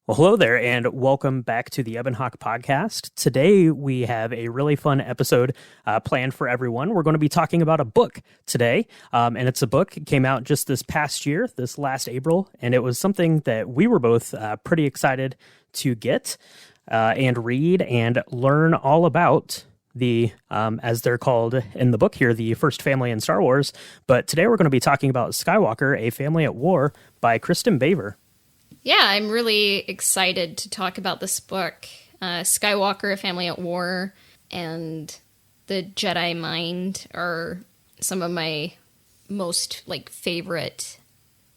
Well, hello there, and welcome back to the Hawk podcast. Today, we have a really fun episode planned for everyone. We're going to be talking about a book today, and it's a book. It came out just this past year, this last April, and it was something that we were both pretty excited to get and read and learn all about the, as they're called in the book here, the first family in Star Wars. But today, we're going to be talking about Skywalker, A Family at War by Kristin Baver. Yeah, I'm really excited to talk about this book, Skywalker, A Family at War, and The Jedi Mind are some of my most favorite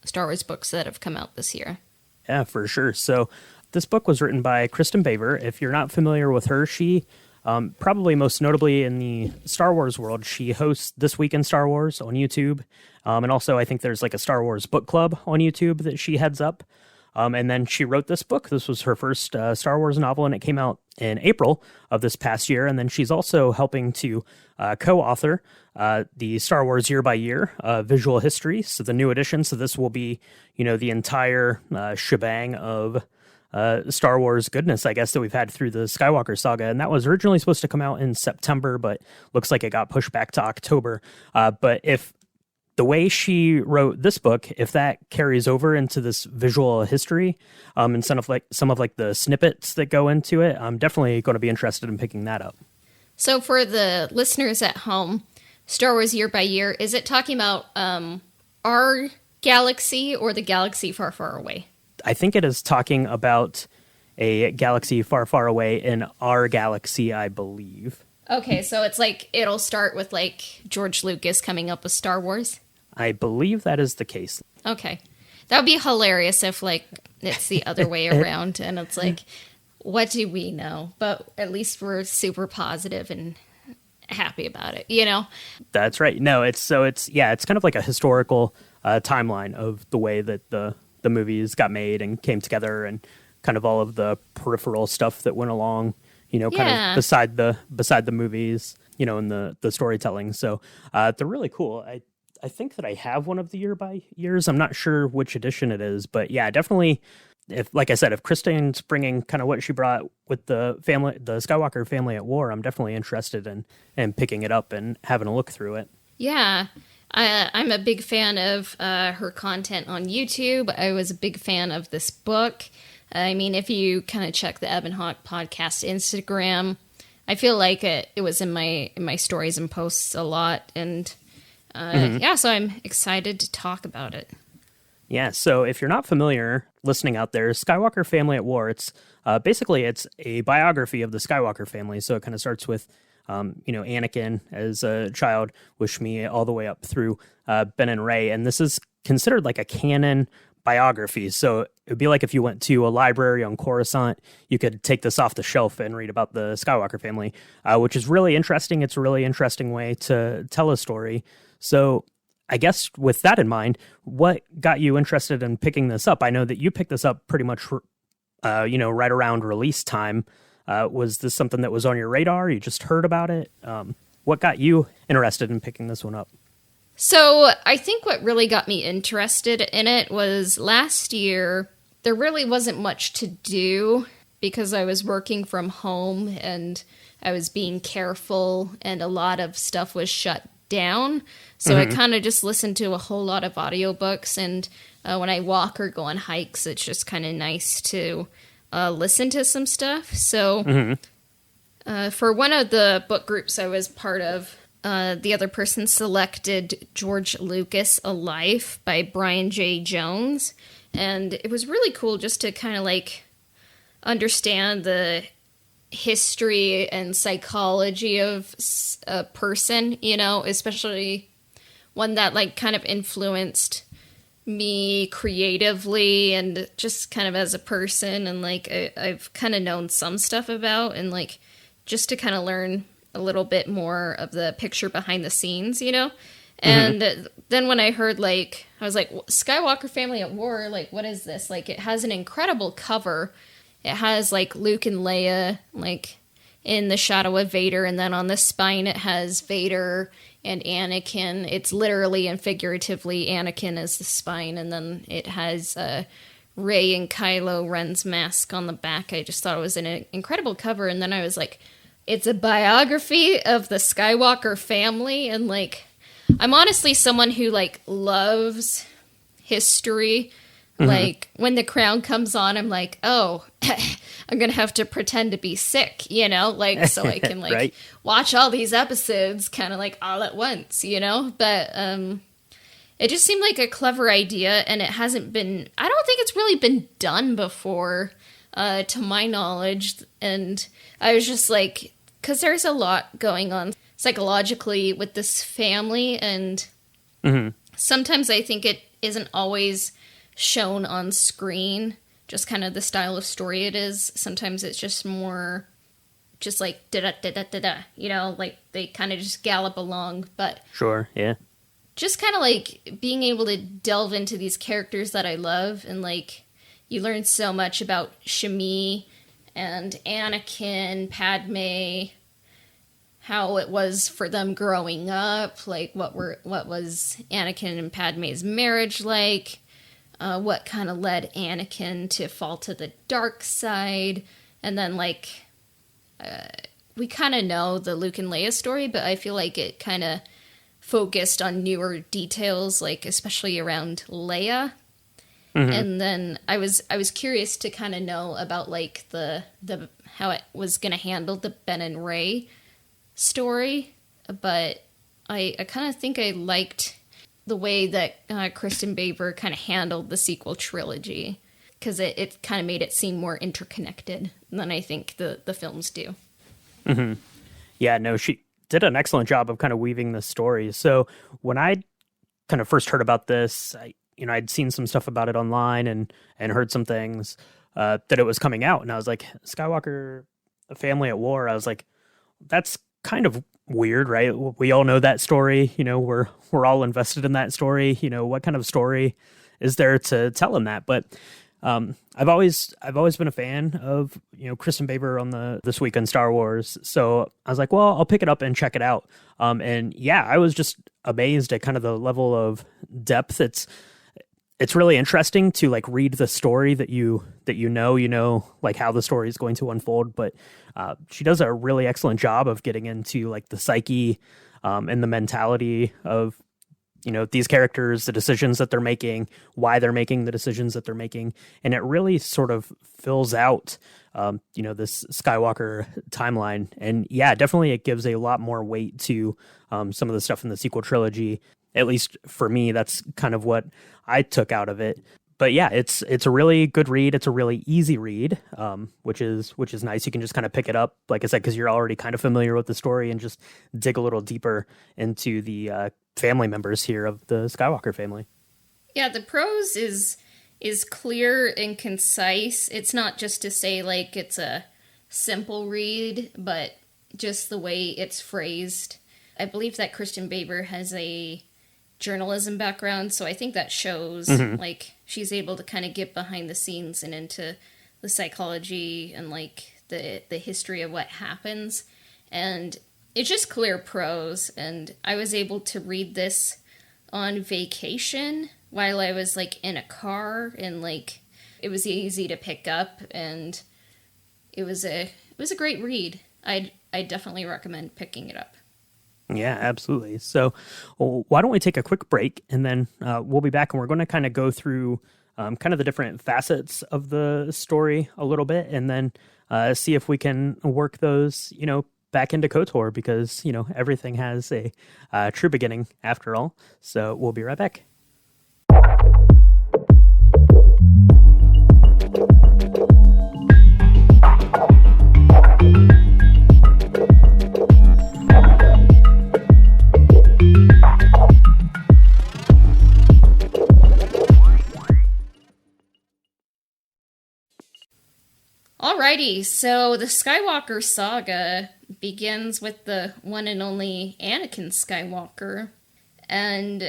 Star Wars books that have come out this year. Yeah, for sure. So this book was written by Kristin Baver. If you're not familiar with her, she probably most notably in the Star Wars world, she hosts This Week in Star Wars on YouTube. And also I think there's like a Star Wars book club on YouTube that she heads up. And then she wrote this book. This was her first Star Wars novel, and it came out in April of this past year. And then she's also helping to co-author the Star Wars Year by Year visual history. So the new edition. So this will be, the entire shebang of Star Wars goodness, I guess, that we've had through the Skywalker saga. And that was originally supposed to come out in September, but looks like it got pushed back to October. But if the way she wrote this book, if that carries over into this visual history, and some of the snippets that go into it, I'm definitely going to be interested in picking that up. So for the listeners at home, Star Wars Year by Year, is it talking about our galaxy or the galaxy far, far away? I think it is talking about a galaxy far, far away in our galaxy, I believe. Okay, so it's it'll start with George Lucas coming up with Star Wars? I believe that is the case. Okay. That would be hilarious if, it's the other way around, and it's what do we know? But at least we're super positive and happy about it, That's right. No, it's kind of like a historical timeline of the way that the movies got made and came together and kind of all of the peripheral stuff that went along, kind of beside the movies, and the storytelling. So they're really cool. I think that I have one of the Year by Years. I'm not sure which edition it is, but yeah, definitely. If Kristin's bringing kind of what she brought with the Skywalker Family at War, I'm definitely interested in picking it up and having a look through it. Yeah, I'm a big fan of her content on YouTube. I was a big fan of this book. I mean, if you kind of check the Hawk podcast Instagram, I feel like it was in my stories and posts a lot, and so I'm excited to talk about it. Yeah, so if you're not familiar, listening out there, Skywalker Family at War, it's a biography of the Skywalker family. So it kind of starts with, Anakin as a child with Shmi all the way up through Ben and Rey. And this is considered like a canon biography. So it would be like if you went to a library on Coruscant, you could take this off the shelf and read about the Skywalker family, which is really interesting. It's a really interesting way to tell a story. So I guess with that in mind, what got you interested in picking this up? I know that you picked this up pretty much, right around release time. Was this something that was on your radar? You just heard about it? What got you interested in picking this one up? So I think what really got me interested in it was last year, there really wasn't much to do because I was working from home and I was being careful and a lot of stuff was shut down. So I kind of just listened to a whole lot of audiobooks, and when I walk or go on hikes, it's just kind of nice to listen to some stuff. So for one of the book groups I was part of, the other person selected George Lucas, A Life by Brian J. Jones. And it was really cool just to kind of understand the history and psychology of a person, especially one that kind of influenced me creatively and just kind of as a person. And I've kind of known some stuff about, and just to kind of learn a little bit more of the picture behind the scenes, And then when I heard, I was like, Skywalker Family at War, what is this? It has an incredible cover. It has, Luke and Leia, in the shadow of Vader, and then on the spine it has Vader and Anakin. It's literally and figuratively Anakin as the spine, and then it has Rey and Kylo Ren's mask on the back. I just thought it was an incredible cover. And then I was like, it's a biography of the Skywalker family. And like, I'm honestly someone who like loves history. Like when The Crown comes on, I'm like, oh, I'm going to have to pretend to be sick, you know, like so I can like right. watch all these episodes kind of like all at once, you know, but it just seemed like a clever idea, and it hasn't been, I don't think it's really been done before to my knowledge. And I was just like, because there's a lot going on psychologically with this family, and sometimes I think it isn't always shown on screen, just kind of the style of story it is. Sometimes it's just more just like da-da-da-da-da-da, you know, like they kind of just gallop along. But sure, yeah, just kind of like being able to delve into these characters that I love, and like you learn so much about Shmi and Anakin, Padme, how it was for them growing up, like what was Anakin and Padme's marriage like, what kind of led Anakin to fall to the dark side, and then like we kind of know the Luke and Leia story, but I feel like it kind of focused on newer details, like especially around Leia. And then I was curious to kind of know about like the how it was going to handle the Ben and Rey story, but I kind of think I liked the way that Kristin Baver kind of handled the sequel trilogy, because it kind of made it seem more interconnected than I think the films do. Yeah, no, she did an excellent job of kind of weaving the story. So when I kind of first heard about this, I'd seen some stuff about it online and heard some things that it was coming out, and I was like, Skywalker, a family at war. I was like, that's kind of weird, right? We all know that story. You know, we're all invested in that story. You know, what kind of story is there to tell in that? But I've always been a fan of, you know, Kristin Baver on This Week in Star Wars. So I was like, well, I'll pick it up and check it out. And yeah, I was just amazed at kind of the level of depth. It's really interesting to like read the story that you know, like how the story is going to unfold. But she does a really excellent job of getting into like the psyche and the mentality of, you know, these characters, the decisions that they're making, why they're making the decisions that they're making. And it really sort of fills out, you know, this Skywalker timeline. And yeah, definitely it gives a lot more weight to some of the stuff in the sequel trilogy. At least for me, that's kind of what I took out of it. But yeah, it's a really good read. It's a really easy read, which is nice. You can just kind of pick it up, like I said, because you're already kind of familiar with the story, and just dig a little deeper into the family members here of the Skywalker family. Yeah, the prose is clear and concise. It's not just to say like it's a simple read, but just the way it's phrased. I believe that Kristin Baver has a journalism background, so I think that shows. Like she's able to kind of get behind the scenes and into the psychology and like the history of what happens, and it's just clear prose. And I was able to read this on vacation while I was like in a car, and like it was easy to pick up, and it was a great read. I definitely recommend picking it up. Yeah, absolutely. So why don't we take a quick break, and then we'll be back, and we're going to kind of go through kind of the different facets of the story a little bit, and then see if we can work those, you know, back into KOTOR, because, you know, everything has a true beginning after all. So we'll be right back. Alrighty, so the Skywalker saga begins with the one and only Anakin Skywalker, and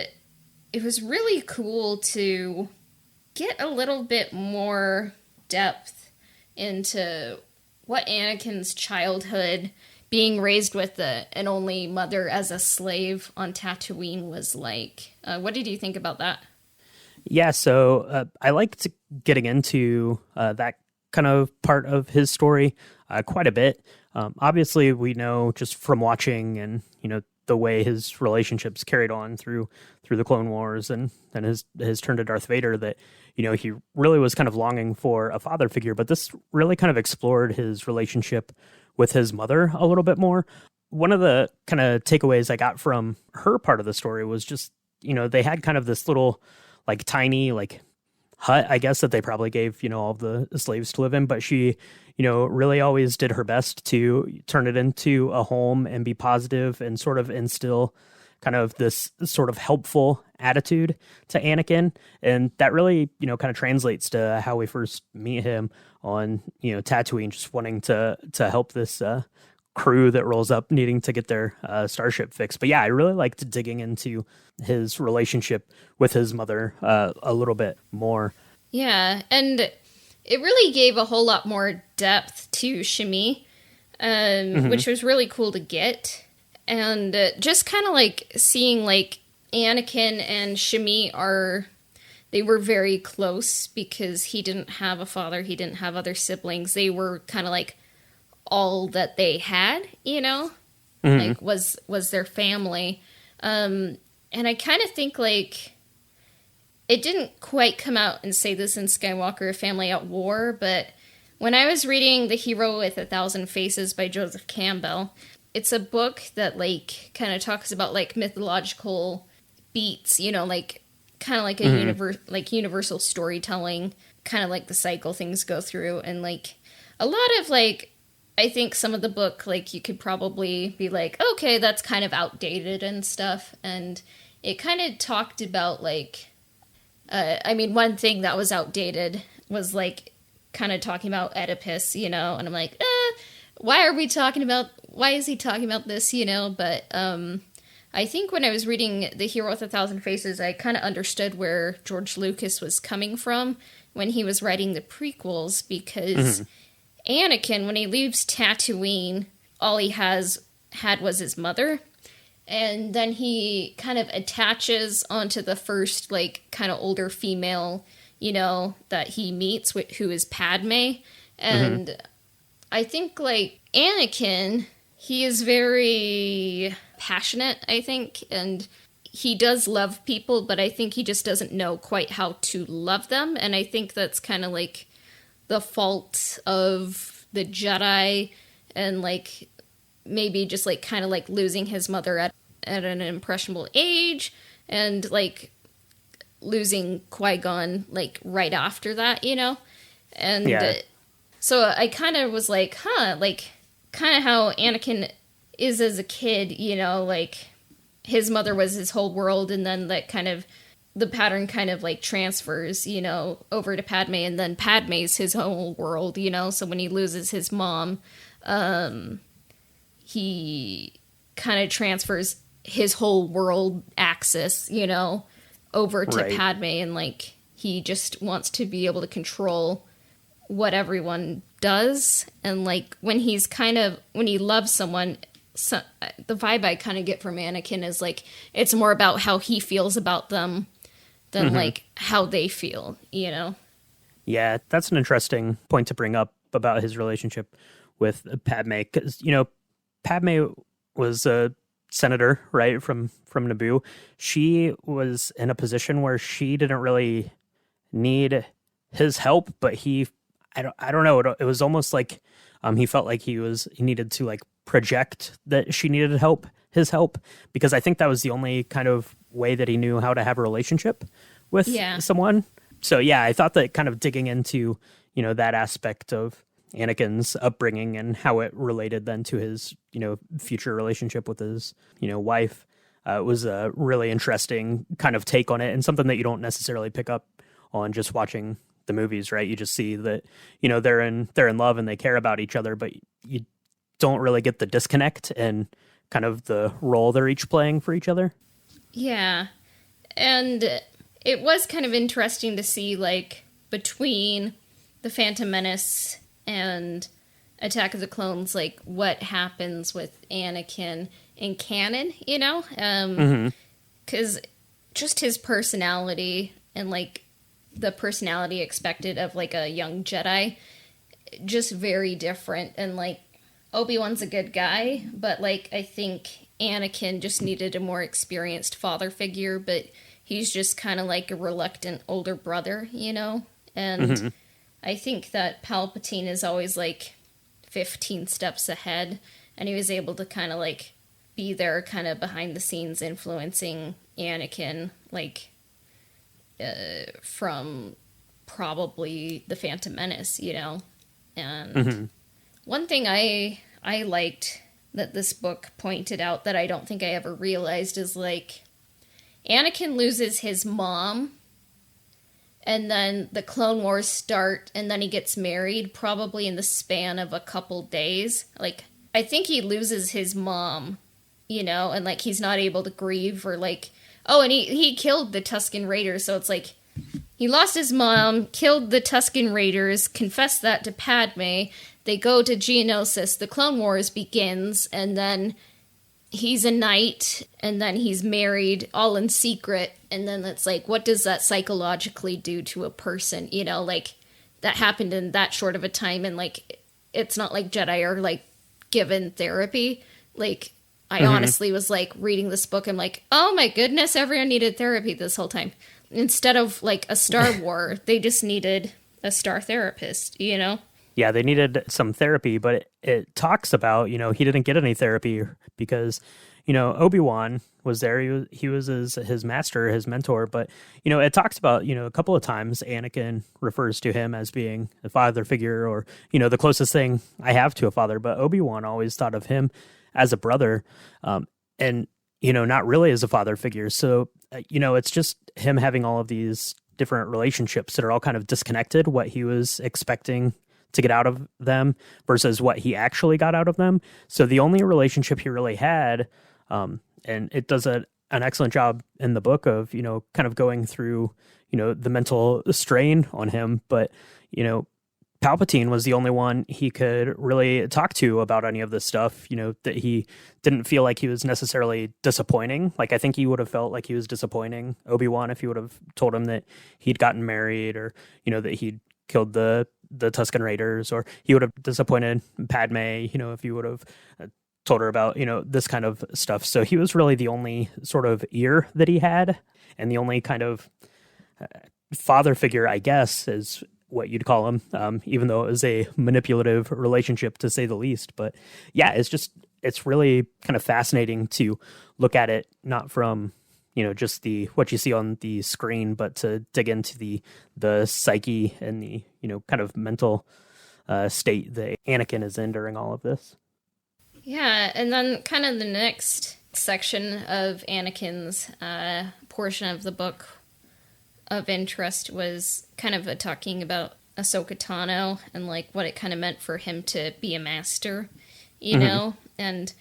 it was really cool to get a little bit more depth into what Anakin's childhood, being raised with an only mother as a slave on Tatooine, was like. What did you think about that? Yeah, so I liked getting into that kind of part of his story quite a bit. Obviously, we know just from watching and the way his relationships carried on through the Clone Wars and then his turn to Darth Vader that he really was kind of longing for a father figure. But this really kind of explored his relationship with his mother a little bit more. One of the kind of takeaways I got from her part of the story was just they had kind of this little like tiny like hut, I guess, that they probably gave, all of the slaves to live in. But she, really always did her best to turn it into a home and be positive and sort of instill kind of this sort of helpful attitude to Anakin. And that really, kind of translates to how we first meet him on, Tatooine, just wanting to help this crew that rolls up needing to get their starship fixed. But yeah, I really liked digging into his relationship with his mother a little bit more. Yeah, and it really gave a whole lot more depth to Shmi, which was really cool to get. And just kind of like seeing like Anakin and Shmi they were very close because he didn't have a father, he didn't have other siblings. They were kind of like all that they had, like was their family. And I kind of think like it didn't quite come out and say this in Skywalker, A Family at War, but when I was reading The Hero with 1,000 Faces by Joseph Campbell, it's a book that like kind of talks about like mythological beats, like kind of like a universal storytelling, kind of like the cycle things go through. And like a lot of like, I think some of the book, like you could probably be like, okay, that's kind of outdated and stuff. And it kind of talked about like, one thing that was outdated was like kind of talking about Oedipus, and I'm like, why is he talking about this, but I think when I was reading The Hero with 1,000 Faces, I kind of understood where George Lucas was coming from when he was writing the prequels, because Anakin, when he leaves Tatooine, all he had was his mother. And then he kind of attaches onto the first, like, kind of older female, that he meets, who is Padme. And I think, like, Anakin, he is very passionate, I think, and he does love people, but I think he just doesn't know quite how to love them. And I think that's kind of, like, the fault of the Jedi and, like, maybe just like kind of like losing his mother at an impressionable age and like losing Qui-Gon like right after that, and so I kind of was like, like kind of how Anakin is as a kid, like his mother was his whole world, and then that kind of the pattern kind of like transfers, over to Padme, and then Padme's his whole world, so when he loses his mom, he kind of transfers his whole world axis, over to Padme, and like he just wants to be able to control what everyone does. And like when he loves someone, the vibe I kind of get from Anakin is like it's more about how he feels about them than like how they feel, Yeah, that's an interesting point to bring up about his relationship with Padme, because Padme was a senator, right, from Naboo. She was in a position where she didn't really need his help, but I don't know, it was almost like he felt like he needed to like project that she needed his help, because I think that was the only kind of way that he knew how to have a relationship with someone. So yeah, I thought that kind of digging into that aspect of Anakin's upbringing and how it related then to his, future relationship with his, wife, was a really interesting kind of take on it, and something that you don't necessarily pick up on just watching the movies, right? You just see that, they're in love and they care about each other, but you don't really get the disconnect and kind of the role they're each playing for each other. Yeah. And it was kind of interesting to see, like, between The Phantom Menace and Attack of the Clones, like, what happens with Anakin in canon, because just his personality and like the personality expected of like a young Jedi, just very different. And like Obi-Wan's a good guy, but like I think Anakin just needed a more experienced father figure, but he's just kind of like a reluctant older brother, you know? And I think that Palpatine is always like 15 steps ahead, and he was able to kind of like be there kind of behind the scenes influencing Anakin, like from probably the Phantom Menace, you know? And one thing I liked that this book pointed out that I don't think I ever realized is like Anakin loses his mom, and then the Clone Wars start, and then he gets married probably in the span of a couple days. Like, I think he loses his mom, you know, and like he's not able to grieve, or like, oh, and he killed the Tusken Raiders, so it's like he lost his mom, killed the Tusken Raiders, confessed that to Padme, they go to Geonosis, the Clone Wars begins, and then he's a knight, and then he's married, all in secret, and then it's like, what does that psychologically do to a person, you know, like, that happened in that short of a time, and like, it's not like Jedi are, like, given therapy, like, I honestly was, like, reading this book, I'm like, oh my goodness, everyone needed therapy this whole time. Instead of, like, a Star War, they just needed a star therapist, you know? Yeah, they needed some therapy, but it talks about, you know, he didn't get any therapy because, you know, Obi-Wan was there. He was his master, his mentor. But, you know, it talks about, you know, a couple of times Anakin refers to him as being a father figure, or, you know, the closest thing I have to a father. But Obi-Wan always thought of him as a brother, and, you know, not really as a father figure. So, you know, it's just him having all of these different relationships that are all kind of disconnected, what he was expecting to get out of them versus what he actually got out of them. So the only relationship he really had, and it does an excellent job in the book of, you know, kind of going through, you know, the mental strain on him. But, you know, Palpatine was the only one he could really talk to about any of this stuff, you know, that he didn't feel like he was necessarily disappointing. Like, I think he would have felt like he was disappointing Obi-Wan if he would have told him that he'd gotten married, or, you know, that he'd killed the Tusken Raiders, or he would have disappointed Padme, you know, if he would have told her about, you know, this kind of stuff. So he was really the only sort of ear that he had, and the only kind of father figure, I guess, is what you'd call him, even though it was a manipulative relationship to say the least. But yeah, it's really kind of fascinating to look at it, not from, you know, just what you see on the screen, but to dig into the psyche and the, you know, kind of mental state that Anakin is in during all of this. Yeah, and then kind of the next section of Anakin's portion of the book of interest was kind of talking about Ahsoka Tano and like what it kind of meant for him to be a master, you know? And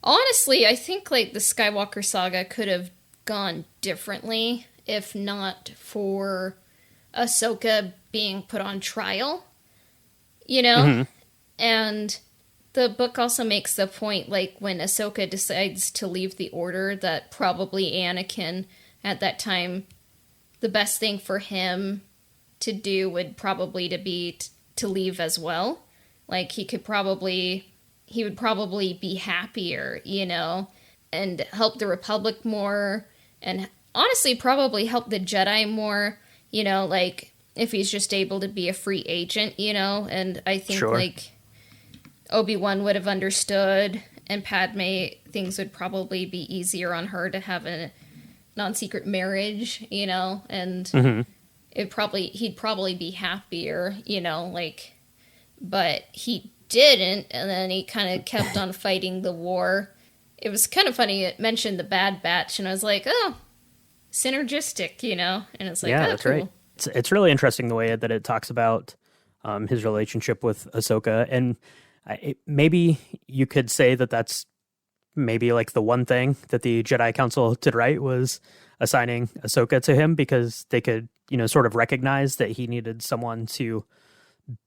honestly, I think like the Skywalker saga could have gone differently if not for Ahsoka being put on trial, you know? And the book also makes the point, like, when Ahsoka decides to leave the Order, that probably Anakin, at that time, the best thing for him to do would probably be to leave as well. Like, he would probably be happier, you know, and help the Republic more, and honestly probably help the Jedi more, you know, like, if he's just able to be a free agent, you know. And I think, like, Obi-Wan would have understood, and Padme, things would probably be easier on her to have a non-secret marriage, you know, and he'd probably be happier, you know, like, but he didn't, and then he kind of kept on fighting the war. It was kind of funny, it mentioned the Bad Batch, and I was like, oh, synergistic, you know, and it's like, yeah, oh, that's cool. right. It's really interesting the way that it talks about his relationship with Ahsoka, and maybe you could say that that's maybe like the one thing that the Jedi Council did right was assigning Ahsoka to him, because they could, you know, sort of recognize that he needed someone to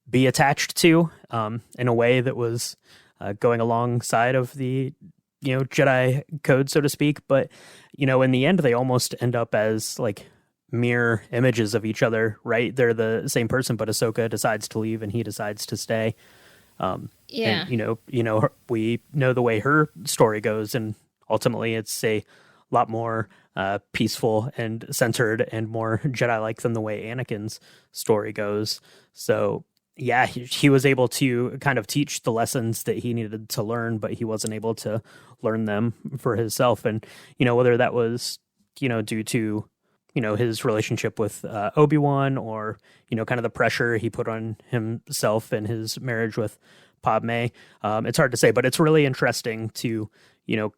be attached to in a way that was going alongside of the, you know, Jedi code, so to speak. But, you know, in the end, they almost end up as like mirror images of each other, right? They're the same person, but Ahsoka decides to leave and he decides to stay. Yeah. And we know the way her story goes, and ultimately it's a lot more peaceful and centered and more Jedi-like than the way Anakin's story goes. So yeah, he was able to kind of teach the lessons that he needed to learn, but he wasn't able to learn them for himself. And whether that was due to his relationship with Obi-Wan, or kind of the pressure he put on himself in his marriage with Padme. It's hard to say, but it's really interesting to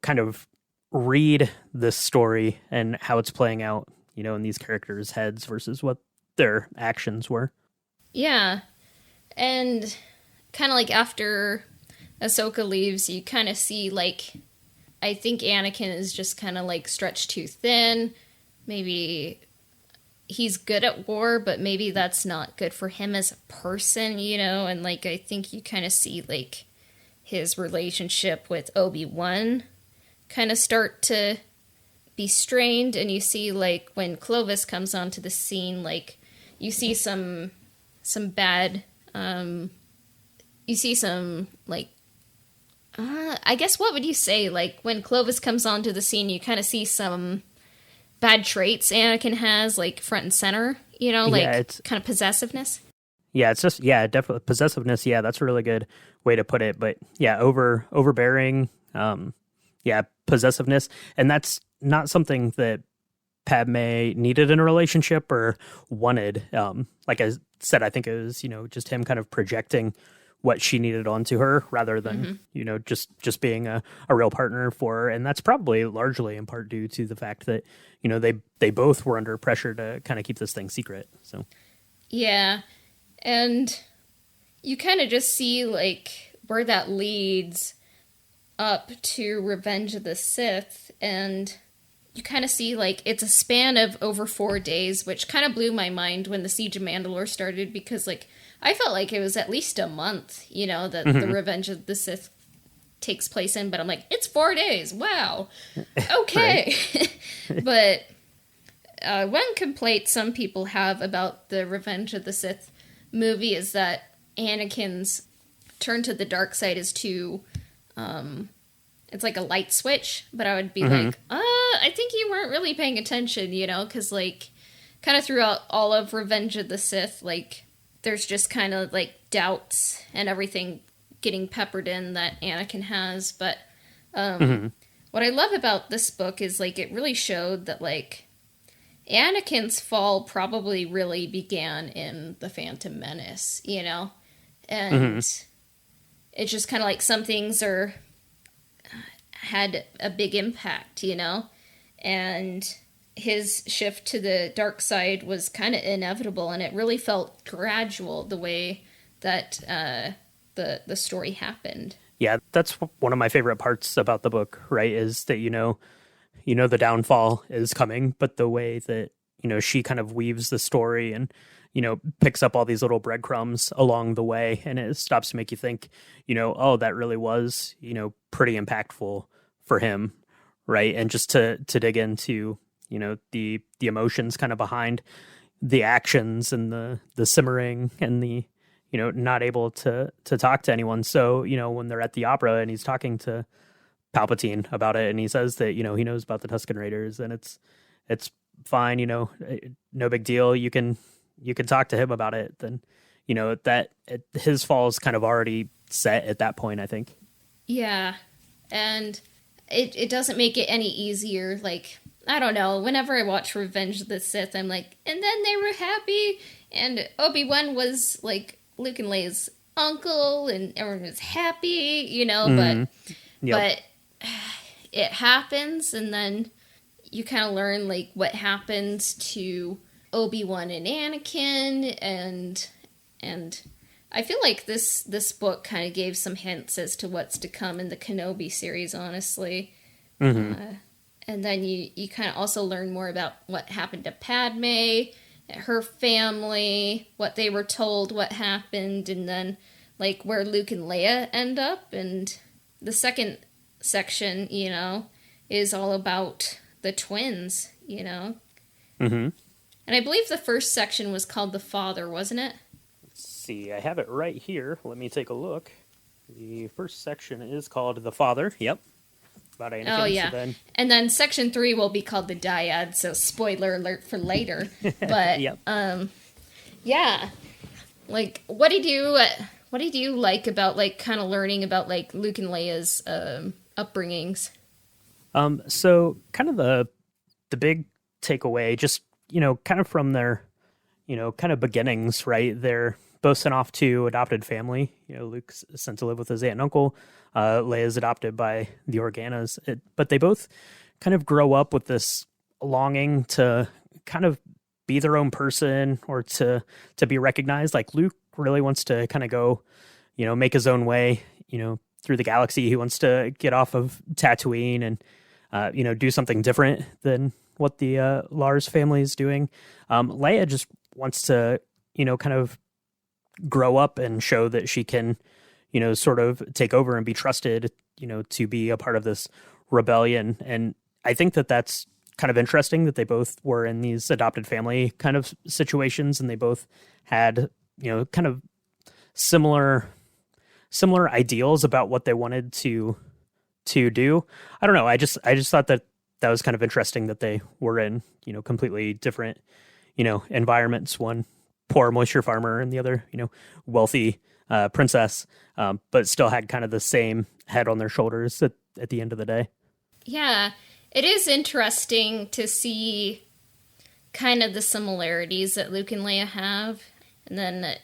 kind of read this story and how it's playing out in these characters' heads versus what their actions were. Yeah. And kind of like after Ahsoka leaves, you kind of see like, I think Anakin is just kind of like stretched too thin. Maybe he's good at war, but maybe that's not good for him as a person, and like I think you kind of see like his relationship with Obi-Wan kind of start to be strained, and you see like when Clovis comes onto the scene, like you see some bad you see some like I guess what would you say, like when Clovis comes onto the scene, you kind of see some bad traits Anakin has, like front and center, like it's kind of possessiveness. Yeah, it's just definitely possessiveness. Yeah, that's a really good way to put it. But yeah, overbearing, possessiveness, and that's not something that Padme needed in a relationship or wanted. Like I said, I think it was just him kind of projecting what she needed onto her rather than just being a real partner for her. And that's probably largely in part due to the fact that they both were under pressure to kind of keep this thing secret. So yeah, and you kind of just see like where that leads up to Revenge of the Sith, and you kind of see like it's a span of over 4 days, which kind of blew my mind when the Siege of Mandalore started, because like I felt like it was at least a month, that the Revenge of the Sith takes place in, but I'm like, it's 4 days. Wow. Okay. But one complaint some people have about the Revenge of the Sith movie is that Anakin's turn to the dark side is too, it's like a light switch, but I would be like, I think you weren't really paying attention, because like kind of throughout all of Revenge of the Sith, like there's just kind of like doubts and everything getting peppered in that Anakin has. But what I love about this book is like it really showed that like Anakin's fall probably really began in The Phantom Menace, and it's just kind of like some things had a big impact, and his shift to the dark side was kind of inevitable, and it really felt gradual the way that the story happened. Yeah, that's one of my favorite parts about the book, right? Is that the downfall is coming, but the way that she kind of weaves the story and picks up all these little breadcrumbs along the way, and it stops to make you think, oh, that really was pretty impactful for him, right? And just to dig into the emotions kind of behind the actions and the simmering and the not able to talk to anyone. So when they're at the opera and he's talking to Palpatine about it, and he says that he knows about the Tusken Raiders, and it's fine, no big deal. You can talk to him about it. Then his fall is kind of already set at that point, I think. Yeah, and it doesn't make it any easier. Like, I don't know, whenever I watch Revenge of the Sith, I'm like, and then they were happy, and Obi-Wan was like Luke and Leia's uncle, and everyone was happy, but it happens, and then you kind of learn like what happens to Obi-Wan and Anakin, and I feel like this book kind of gave some hints as to what's to come in the Kenobi series, honestly. And then you kind of also learn more about what happened to Padme, her family, what they were told, what happened, and then like where Luke and Leia end up. And the second section, is all about the twins, And And I believe the first section was called The Father, wasn't it? Let's see, I have it right here. Let me take a look. The first section is called The Father. Yep. About Anakin. Oh, yeah. So then... And then section 3 will be called The Dyads, so spoiler alert for later. But, yep. Yeah. Like, what did you like about, like, kind of learning about, like, Luke and Leia's upbringings? So kind of the big takeaway, just, kind of from their, kind of beginnings, right? They're both sent off to adopted family. Luke's sent to live with his aunt and uncle. Leia's adopted by the Organas. But they both kind of grow up with this longing to kind of be their own person or to be recognized. Like Luke really wants to kind of go, make his own way, through the galaxy. He wants to get off of Tatooine and, do something different than what the Lars family is doing. Leia just wants to, kind of grow up and show that she can, sort of take over and be trusted, to be a part of this rebellion. And I think that that's kind of interesting that they both were in these adopted family kind of situations, and they both had, kind of similar ideals about what they wanted to do. I don't know. I just thought that was kind of interesting that they were in, completely different, environments. One poor moisture farmer and the other, wealthy princess, but still had kind of the same head on their shoulders at the end of the day. Yeah, it is interesting to see kind of the similarities that Luke and Leia have, and then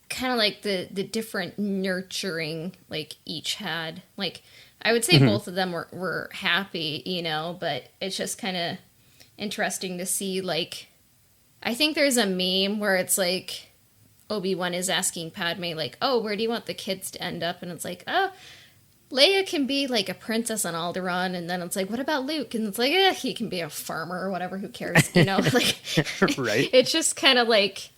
kind of like the different nurturing like each had. Like I would say both of them were happy, but it's just kind of interesting to see. Like I think there's a meme where it's like Obi-Wan is asking Padme like, oh, where do you want the kids to end up? And it's like, oh, Leia can be like a princess on Alderaan, and then it's like, what about Luke? And it's like, he can be a farmer or whatever, who cares, like right. It's just kind of like,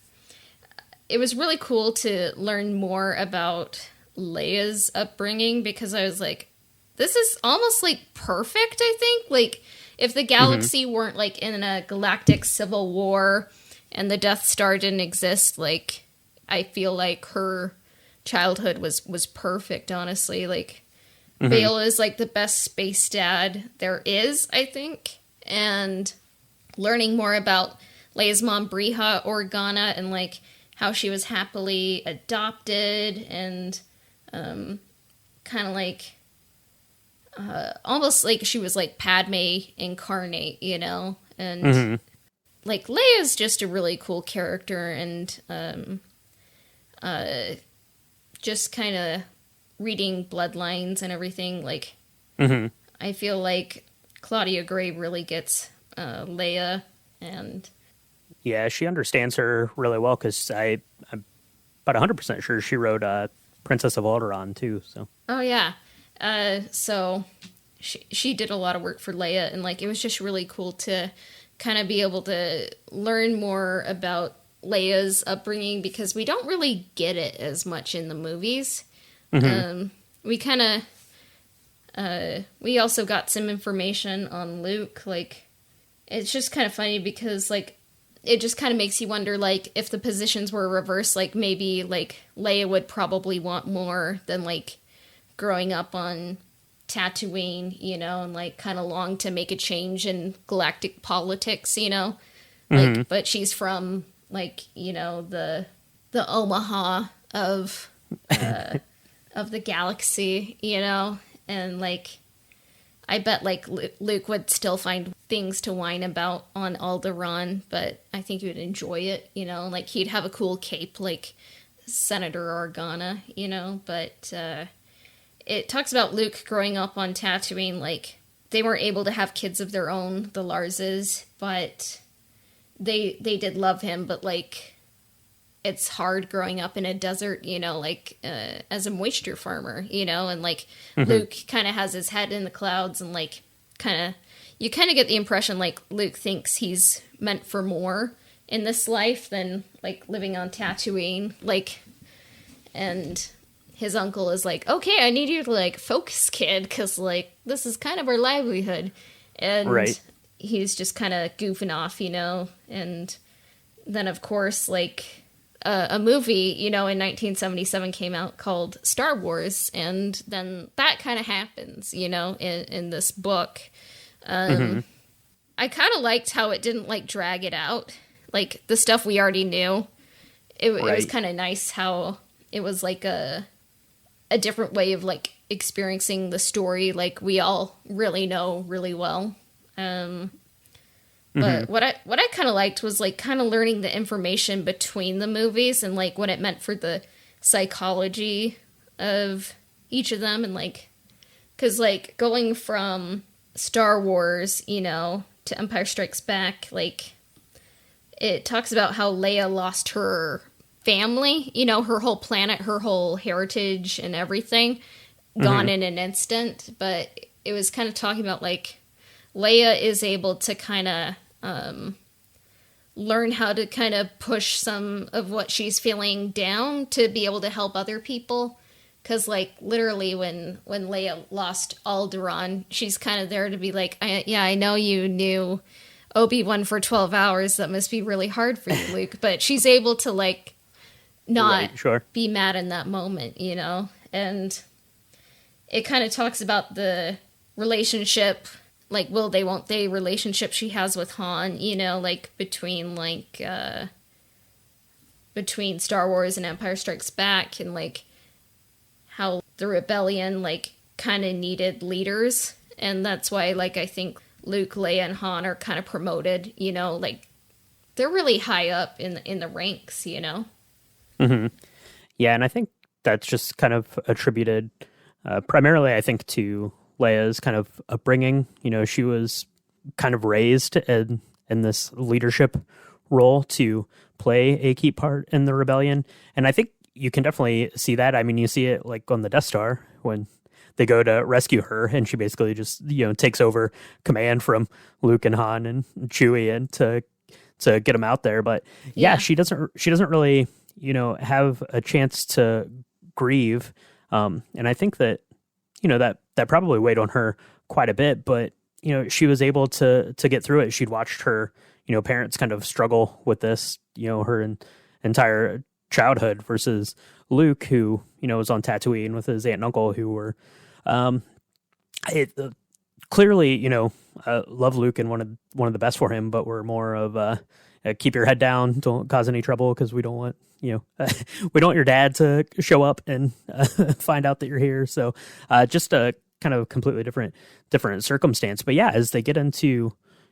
it was really cool to learn more about Leia's upbringing, because I was like, this is almost like perfect, I think. Like if the galaxy weren't like in a galactic civil war and the Death Star didn't exist, like I feel like her childhood was perfect, honestly. Like Bale is like the best space dad there is, I think. And learning more about Leia's mom, Briha Organa, and like how she was happily adopted, and kind of like almost like she was like Padme incarnate, and like Leia's just a really cool character, and just kind of reading Bloodlines and everything, like I feel like Claudia Gray really gets Leia, and yeah, she understands her really well, because I'm about 100% sure she wrote Princess of Alderaan too. So yeah, so she did a lot of work for Leia, and like it was just really cool to kind of be able to learn more about Leia's upbringing, because we don't really get it as much in the movies. We kind of we also got some information on Luke. Like it's just kind of funny, because like it just kind of makes you wonder, like if the positions were reversed, like maybe like Leia would probably want more than like growing up on Tatooine, and like kind of long to make a change in galactic politics, like but she's from like the Omaha of the galaxy, and like I bet like Luke would still find things to whine about on Alderaan, but I think he would enjoy it, like he'd have a cool cape like Senator Organa, but it talks about Luke growing up on Tatooine. Like they weren't able to have kids of their own, the Larses, but they did love him, but like it's hard growing up in a desert, like as a moisture farmer, and like Luke kind of has his head in the clouds, and like you kind of get the impression like Luke thinks he's meant for more in this life than like living on Tatooine, like, and his uncle is like, okay, I need you to like focus, kid, because like this is kind of our livelihood, and he's just kind of goofing off, and then of course, like a movie, in 1977 came out called Star Wars, and then that kind of happens, in this book. I kind of liked how it didn't like drag it out, like the stuff we already knew. It was kind of nice how it was like a different way of like experiencing the story, like we all really know really well. But what I kind of liked was like kind of learning the information between the movies and like what it meant for the psychology of each of them, and like because like going from Star Wars, to Empire Strikes Back, like it talks about how Leia lost her family, her whole planet, her whole heritage and everything gone in an instant. But it was kind of talking about like Leia is able to kind of learn how to kind of push some of what she's feeling down to be able to help other people. Because, like, literally when Leia lost Alderaan, she's kind of there to be like, I know you knew Obi-Wan for 12 hours. That must be really hard for you, Luke. But she's able to, like, not be mad in that moment, And it kind of talks about the relationship, like, will they, won't they relationship she has with Han, like, between Star Wars and Empire Strikes Back, and, like, how the rebellion, like, kind of needed leaders. And that's why, like, I think Luke, Leia, and Han are kind of promoted, like, they're really high up in the ranks, Yeah, and I think that's just kind of attributed primarily, I think, to Leia's kind of upbringing. She was kind of raised in this leadership role to play a key part in the rebellion. And I think you can definitely see that. I mean, you see it like on the Death Star when they go to rescue her, and she basically just takes over command from Luke and Han and Chewie and to get them out there. But yeah, she doesn't really have a chance to grieve, and I think that that probably weighed on her quite a bit. But she was able to get through it. She'd watched her parents kind of struggle with this her entire childhood, versus Luke, who was on Tatooine with his aunt and uncle, who were clearly love Luke and one of the best for him, but were more of keep your head down, don't cause any trouble, because we don't want we don't want your dad to show up and find out that you're here. So just a kind of completely different circumstance. But yeah, as they get into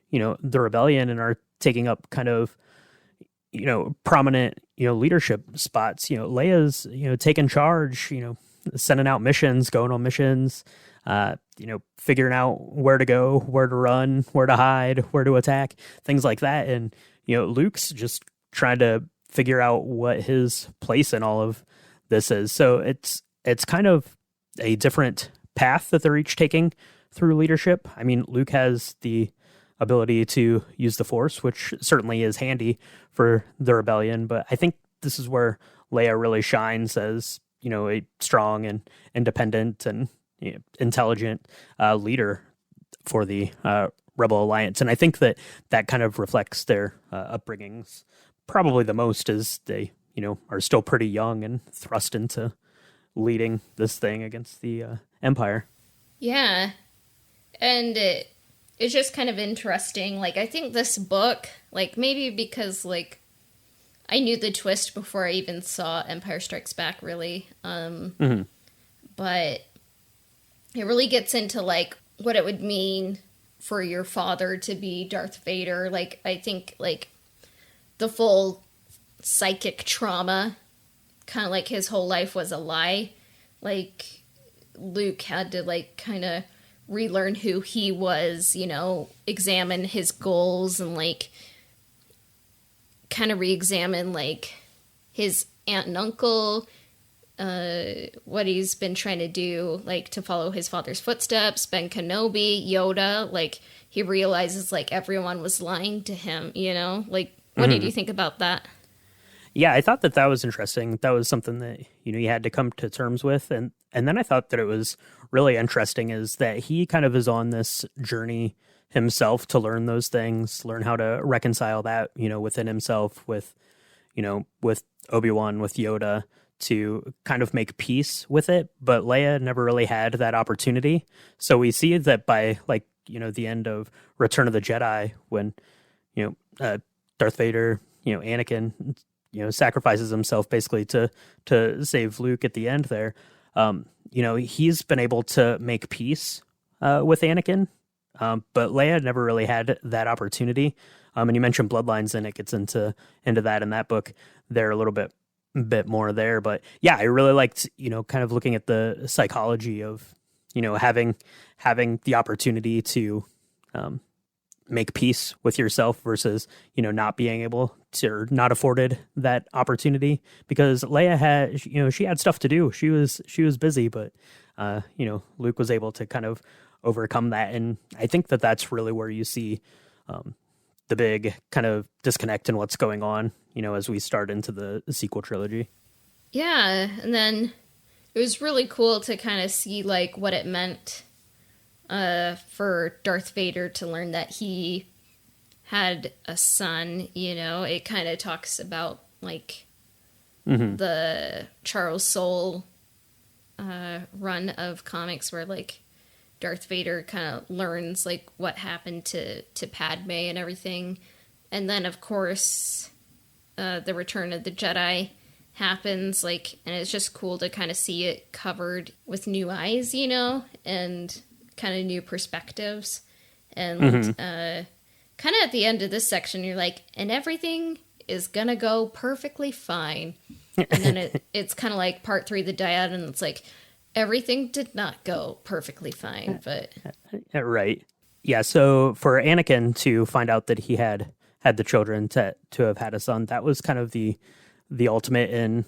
the rebellion and are taking up kind of prominent leadership spots, Leia's taking charge, sending out missions, going on missions, figuring out where to go, where to run, where to hide, where to attack, things like that. And Luke's just trying to figure out what his place in all of this is. So it's kind of a different path that they're each taking through leadership. I mean, Luke has the ability to use the Force, which certainly is handy for the rebellion. But I think this is where Leia really shines as, a strong and independent and intelligent leader for the Rebel Alliance. And I think that kind of reflects their upbringings probably the most, as they, are still pretty young and thrust into leading this thing against the Empire. Yeah. And it's just kind of interesting. Like, I think this book, like, maybe because, like, I knew the twist before I even saw Empire Strikes Back, really. But it really gets into, like, what it would mean for your father to be Darth Vader. Like, I think, like, the full psychic trauma, kind of like his whole life was a lie. Like, Luke had to, like, kind of relearn who he was, examine his goals, and, like, kind of re-examine, like, his aunt and uncle, what he's been trying to do, like, to follow his father's footsteps, Ben Kenobi, Yoda. Like, he realizes, like, everyone was lying to him, Like, what did you think about that? Yeah, I thought that was interesting. That was something that, he had to come to terms with. And then I thought that it was really interesting is that he kind of is on this journey himself to learn those things, learn how to reconcile that, within himself with, with Obi-Wan, with Yoda, to kind of make peace with it. But Leia never really had that opportunity. So we see that by the end of Return of the Jedi, when, Darth Vader, Anakin, sacrifices himself basically to save Luke at the end there. He's been able to make peace with Anakin, but Leia never really had that opportunity. And you mentioned bloodlines, and it gets into that in that book there a little bit more there. But yeah, I really liked, kind of looking at the psychology of, having the opportunity to make peace with yourself versus, not being able to, or not afforded that opportunity, because Leia had, she had stuff to do. She was busy, but, Luke was able to kind of overcome that. And I think that that's really where you see, the big kind of disconnect in what's going on, as we start into the sequel trilogy. Yeah. And then it was really cool to kind of see like what it meant for Darth Vader to learn that he had a son. It kind of talks about like the Charles Soule run of comics where like Darth Vader kind of learns like what happened to Padme and everything. And then of course the Return of the Jedi happens, like, and it's just cool to kind of see it covered with new eyes, and kind of new perspectives. And kind of at the end of this section, you're like, and everything is gonna go perfectly fine. And then it's kind of like part 3, the dyad, and it's like, everything did not go perfectly fine, but... Right. Yeah, so for Anakin to find out that he had the children, to have had a son, that was kind of the ultimate in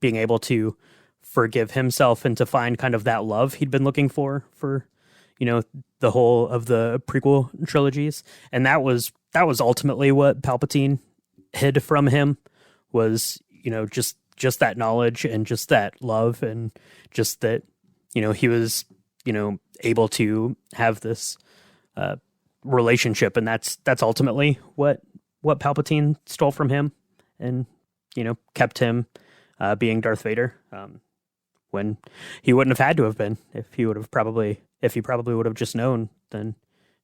being able to forgive himself and to find kind of that love he'd been looking for, the whole of the prequel trilogies. And that was ultimately what Palpatine hid from him, was, just that knowledge and just that love, and just that, he was, able to have this relationship. And that's ultimately what Palpatine stole from him, and, kept him being Darth Vader, when he wouldn't have had to have been. If he probably would have just known, then,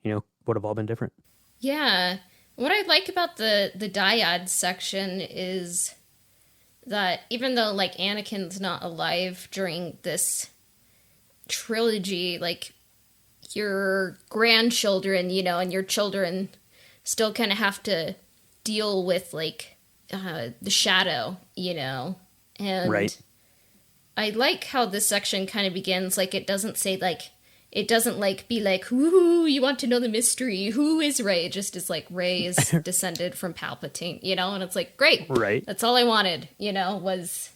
would have all been different. Yeah. What I like about the dyad section is that even though like Anakin's not alive during this trilogy, like your grandchildren, and your children still kind of have to deal with like the shadow, and right. I like how this section kind of begins, like it doesn't say like, it doesn't like be like, whoo, you want to know the mystery, who is Rey? It just is like, Rey is descended from Palpatine, and it's like, great, right? That's all I wanted, was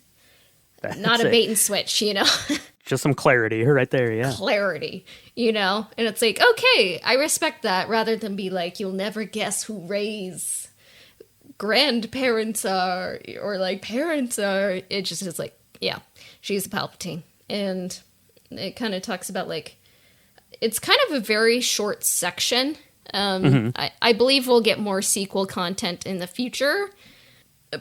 not a bait and switch, Just some clarity right there, yeah. Clarity, and it's like, okay, I respect that, rather than be like, you'll never guess who Rey's grandparents are, or like parents are. It just is like, yeah, she's a Palpatine. And it kind of talks about like, it's kind of a very short section. I believe we'll get more sequel content in the future,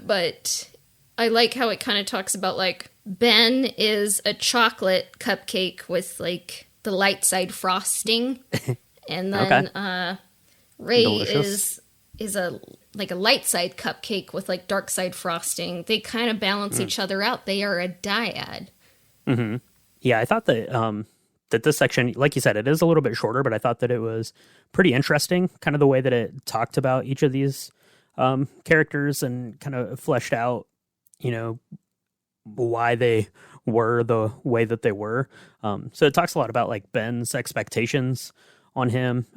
but I like how it kind of talks about like, Ben is a chocolate cupcake with like the light side frosting, and then Rey is a like a light side cupcake with like dark side frosting. They kind of balance each other out. They are a dyad. Mm-hmm. Yeah, I thought that that this section, like you said, it is a little bit shorter, but I thought that it was pretty interesting, kind of the way that it talked about each of these characters and kind of fleshed out, why they were the way that they were. So it talks a lot about like Ben's expectations on him.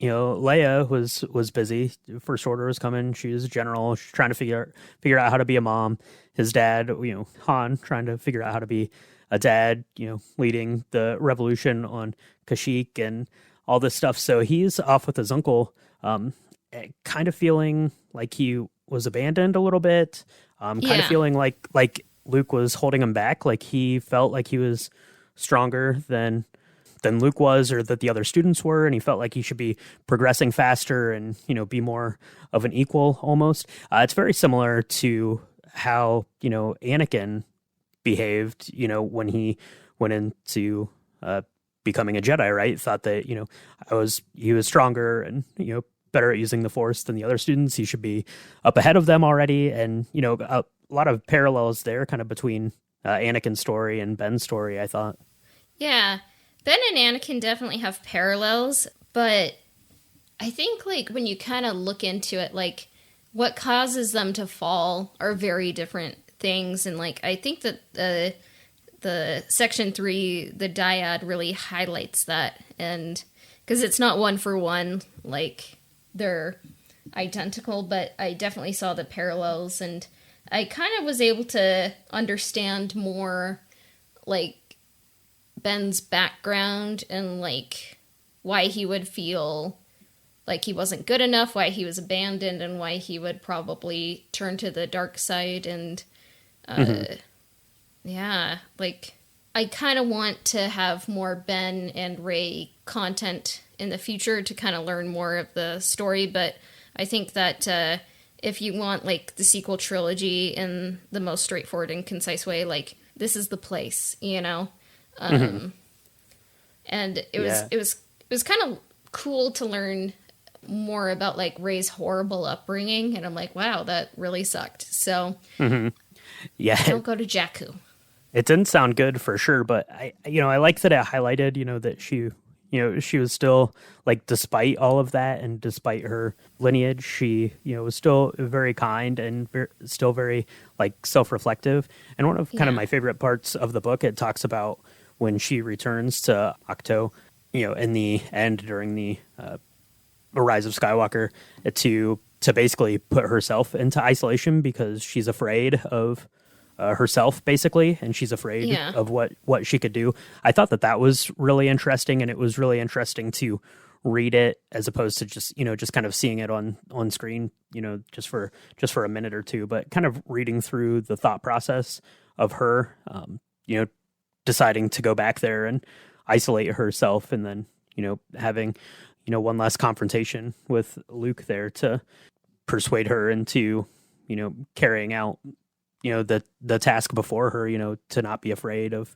Leia was busy. First Order was coming. She was a general. She's trying to figure out how to be a mom. His dad, Han, trying to figure out how to be a dad, leading the revolution on Kashyyyk and all this stuff. So he's off with his uncle, kind of feeling like he was abandoned a little bit. Kind of feeling like Luke was holding him back. Like he felt like he was stronger than Luke was, or that the other students were, and he felt like he should be progressing faster and, be more of an equal almost. It's very similar to how, Anakin behaved, when he went into becoming a Jedi, right? Thought that, he was stronger and, better at using the Force than the other students. He should be up ahead of them already. And, a lot of parallels there kind of between Anakin's story and Ben's story, I thought. Yeah, Ben and Anakin definitely have parallels, but I think, like, when you kind of look into it, like, what causes them to fall are very different things. And, like, I think that the Section 3, the dyad, really highlights that. And because it's not one for one, like, they're identical, but I definitely saw the parallels, and I kind of was able to understand more, like, Ben's background and, like, why he would feel like he wasn't good enough, why he was abandoned, and why he would probably turn to the dark side. And yeah, like, I kind of want to have more Ben and Rey content in the future to kind of learn more of the story, but I think that if you want, like, the sequel trilogy in the most straightforward and concise way, like, this is the place, and it was kind of cool to learn more about, like, Rey's horrible upbringing, and I'm like, wow, that really sucked. So yeah, don't go to Jakku. It didn't sound good for sure, but I like that it highlighted, that she was still, like, despite all of that and despite her lineage, she, was still very kind and still very, like, self-reflective. And one of kind of my favorite parts of the book, it talks about when she returns to Octo, in the end during the Rise of Skywalker, to basically put herself into isolation because she's afraid of herself, basically, and she's afraid of what she could do. I thought that was really interesting, and it was really interesting to read it as opposed to just kind of seeing it on screen, just for a minute or two, but kind of reading through the thought process of her, deciding to go back there and isolate herself, and then having one last confrontation with Luke there to persuade her into carrying out the task before her, to not be afraid of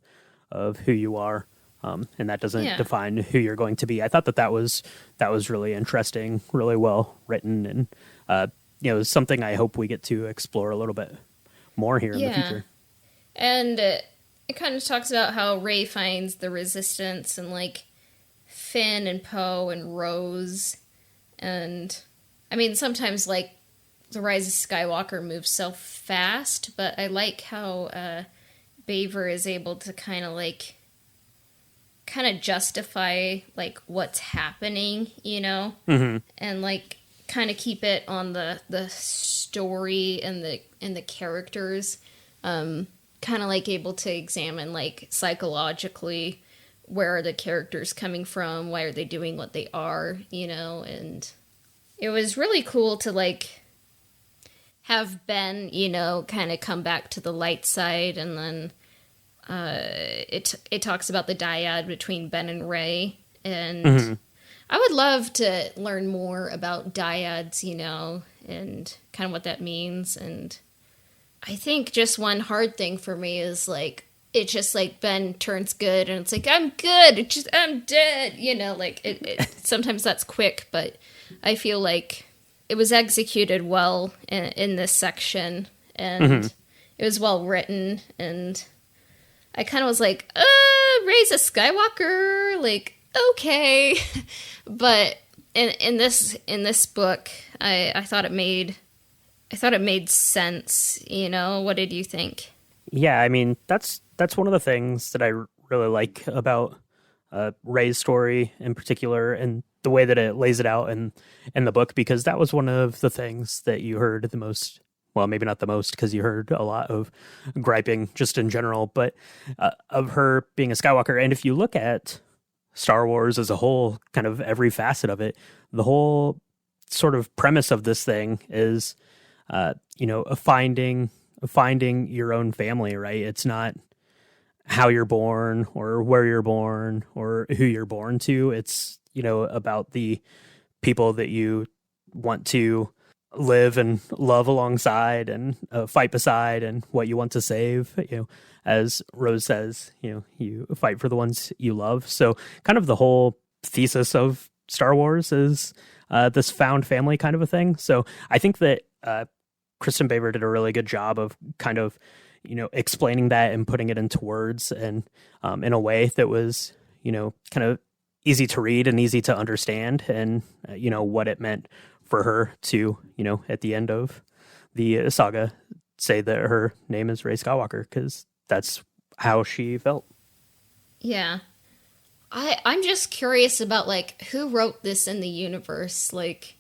who you are, and that doesn't define who you're going to be. I thought that was really interesting, really well written, and something I hope we get to explore a little bit more here in the future. And it kind of talks about how Rey finds the Resistance, and, like, Finn and Poe and Rose, and I mean, sometimes, like, the Rise of Skywalker moves so fast, but I like how Baver is able to kind of justify, like, what's happening, and, like, kind of keep it on the story and the characters, kind of, like, able to examine, like, psychologically where are the characters coming from, why are they doing what they are, and it was really cool to, like, have Ben, kind of come back to the light side, and then it talks about the dyad between Ben and Rey, and I would love to learn more about dyads, and kind of what that means. And I think just one hard thing for me is, like, it's just like Ben turns good, and it's like, I'm good, I'm dead, like, it sometimes that's quick, but I feel like it was executed well in this section, and it was well written, and I kind of was like, Rey's a Skywalker, like, okay. But in this book, I thought it made sense, What did you think? Yeah, I mean, that's one of the things that I really like about Rey's story in particular, and the way that it lays it out in the book, because that was one of the things that you heard the most. Well, maybe not the most, because you heard a lot of griping just in general, but of her being a Skywalker. And if you look at Star Wars as a whole, kind of every facet of it, the whole sort of premise of this thing is, finding your own family, right? It's not how you're born or where you're born or who you're born to. It's, about the people that you want to live and love alongside and fight beside, and what you want to save. As Rose says, you fight for the ones you love. So kind of the whole thesis of Star Wars is this found family kind of a thing. So I think that Kristin Baver did a really good job of kind of, explaining that and putting it into words, and in a way that was, kind of easy to read and easy to understand, and, what it meant for her to, at the end of the saga, say that her name is Rey Skywalker, because that's how she felt. Yeah. I'm just curious about, like, who wrote this in the universe? Like,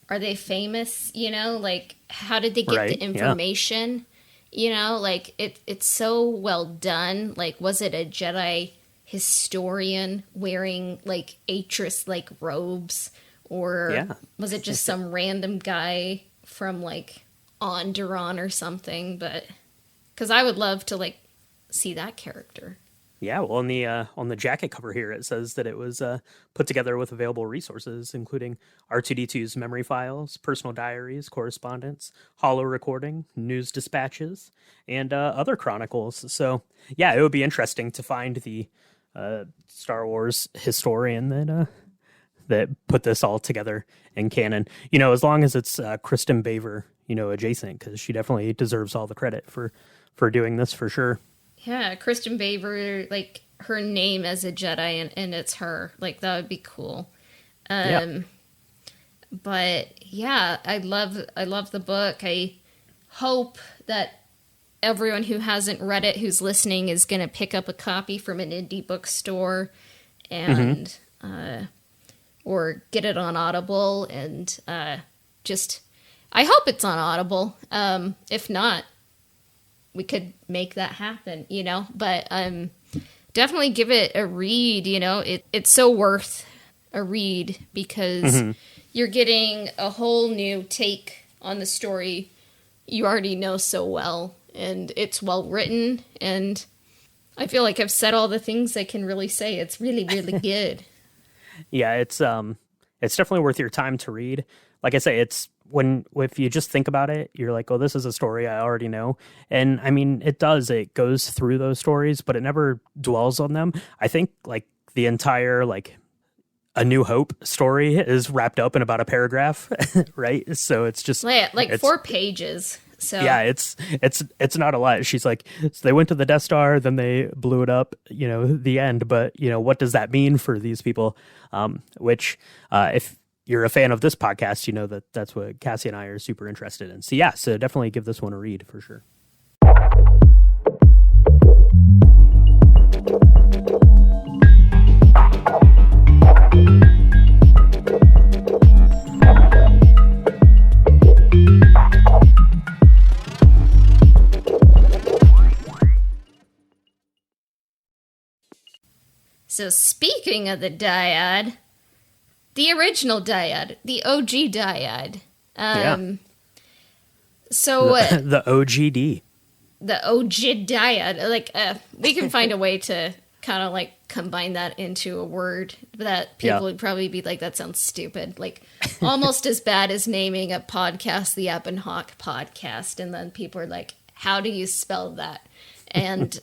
are they famous, Like, how did they get the information? Yeah. Like, it's so well done. Like, was it a Jedi historian wearing, like, Atris, like, robes? Or was it just some random guy from, like, Onderon or something? But, because I would love to, like, see that character. Yeah, well, on the jacket cover here, it says that it was put together with available resources, including R2-D2's memory files, personal diaries, correspondence, holo recording, news dispatches, and other chronicles. So, yeah, it would be interesting to find the Star Wars historian that put this all together in canon. As long as it's Kristin Baver, adjacent, because she definitely deserves all the credit for doing this for sure. Yeah, Kristin Baver, like, her name as a Jedi, and it's her. Like, that would be cool. But, yeah, I love the book. I hope that everyone who hasn't read it, who's listening, is going to pick up a copy from an indie bookstore and, or get it on Audible, and I hope it's on Audible. If not, we could make that happen, but definitely give it a read. It's so worth a read, because you're getting a whole new take on the story you already know so well, and it's well written, and I feel like I've said all the things I can really say. It's really, really good. Yeah, it's definitely worth your time to read. Like I say, if you just think about it, you're like, oh, this is a story I already know. And I mean, it goes through those stories, but it never dwells on them. I think like the entire, like, A New Hope story is wrapped up in about a paragraph, right? So it's just like 4 pages. So yeah, it's not a lot. She's like, so they went to the Death Star, then they blew it up, the end. But, what does that mean for these people? Which, if you're a fan of this podcast, you know that's what Cassie and I are super interested in. So yeah, so definitely give this one a read for sure. So speaking of the dyad, the original dyad, the OG dyad. So the OGD. The OG dyad. Like, we can find a way to kind of like combine that into a word that people would probably be like, that sounds stupid. Like, almost as bad as naming a podcast the Up and Hawk podcast. And then people are like, how do you spell that? And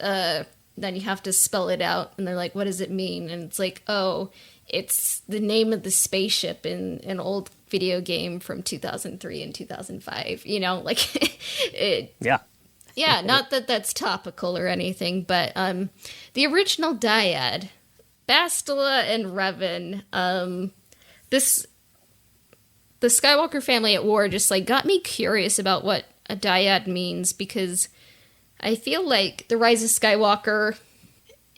then you have to spell it out, and they're like, what does it mean? And it's like, oh, it's the name of the spaceship in an old video game from 2003 and 2005, like yeah, not that that's topical or anything, but the original dyad, Bastila and Revan, the Skywalker family at war just like got me curious about what a dyad means, because I feel like The Rise of Skywalker,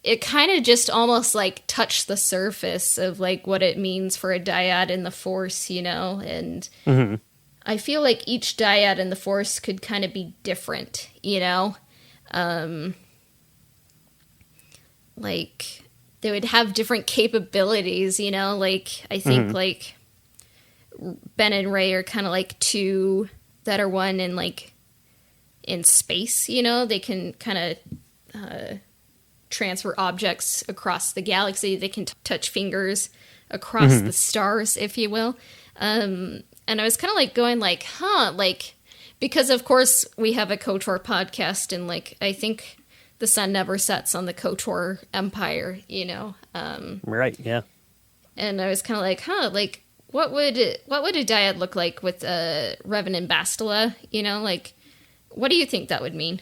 it kind of just almost like touched the surface of like what it means for a dyad in the Force, and I feel like each dyad in the Force could kind of be different, like they would have different capabilities, like I think like Ben and Rey are kind of like two that are one in like in space, they can kind of transfer objects across the galaxy. They can touch fingers across the stars, if you will. And I was kind of like going like, like, because of course we have a KOTOR podcast, and like, I think the sun never sets on the KOTOR Empire, you know? Right, yeah. And I was kind of like, like, what would a dyad look like with Revan and Bastila? You know, like, what do you think that would mean?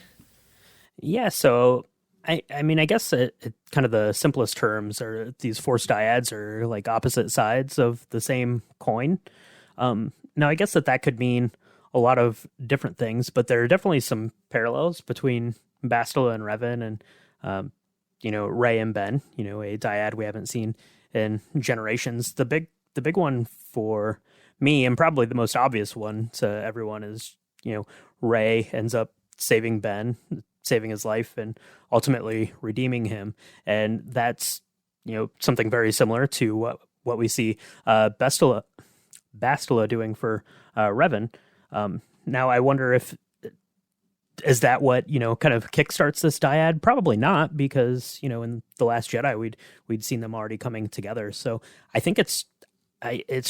Yeah, so I mean, I guess it kind of the simplest terms are these Force dyads are like opposite sides of the same coin. Now, I guess that could mean a lot of different things, but there are definitely some parallels between Bastila and Revan, and Rey and Ben. You know, a dyad we haven't seen in generations. The big one for me, and probably the most obvious one to everyone, is Rey ends up saving Ben, saving his life, and ultimately redeeming him, and that's something very similar to what we see Bastila doing for Revan. Now, I wonder if is that what kind of kickstarts this dyad? Probably not, because in The Last Jedi we'd seen them already coming together. So I think it's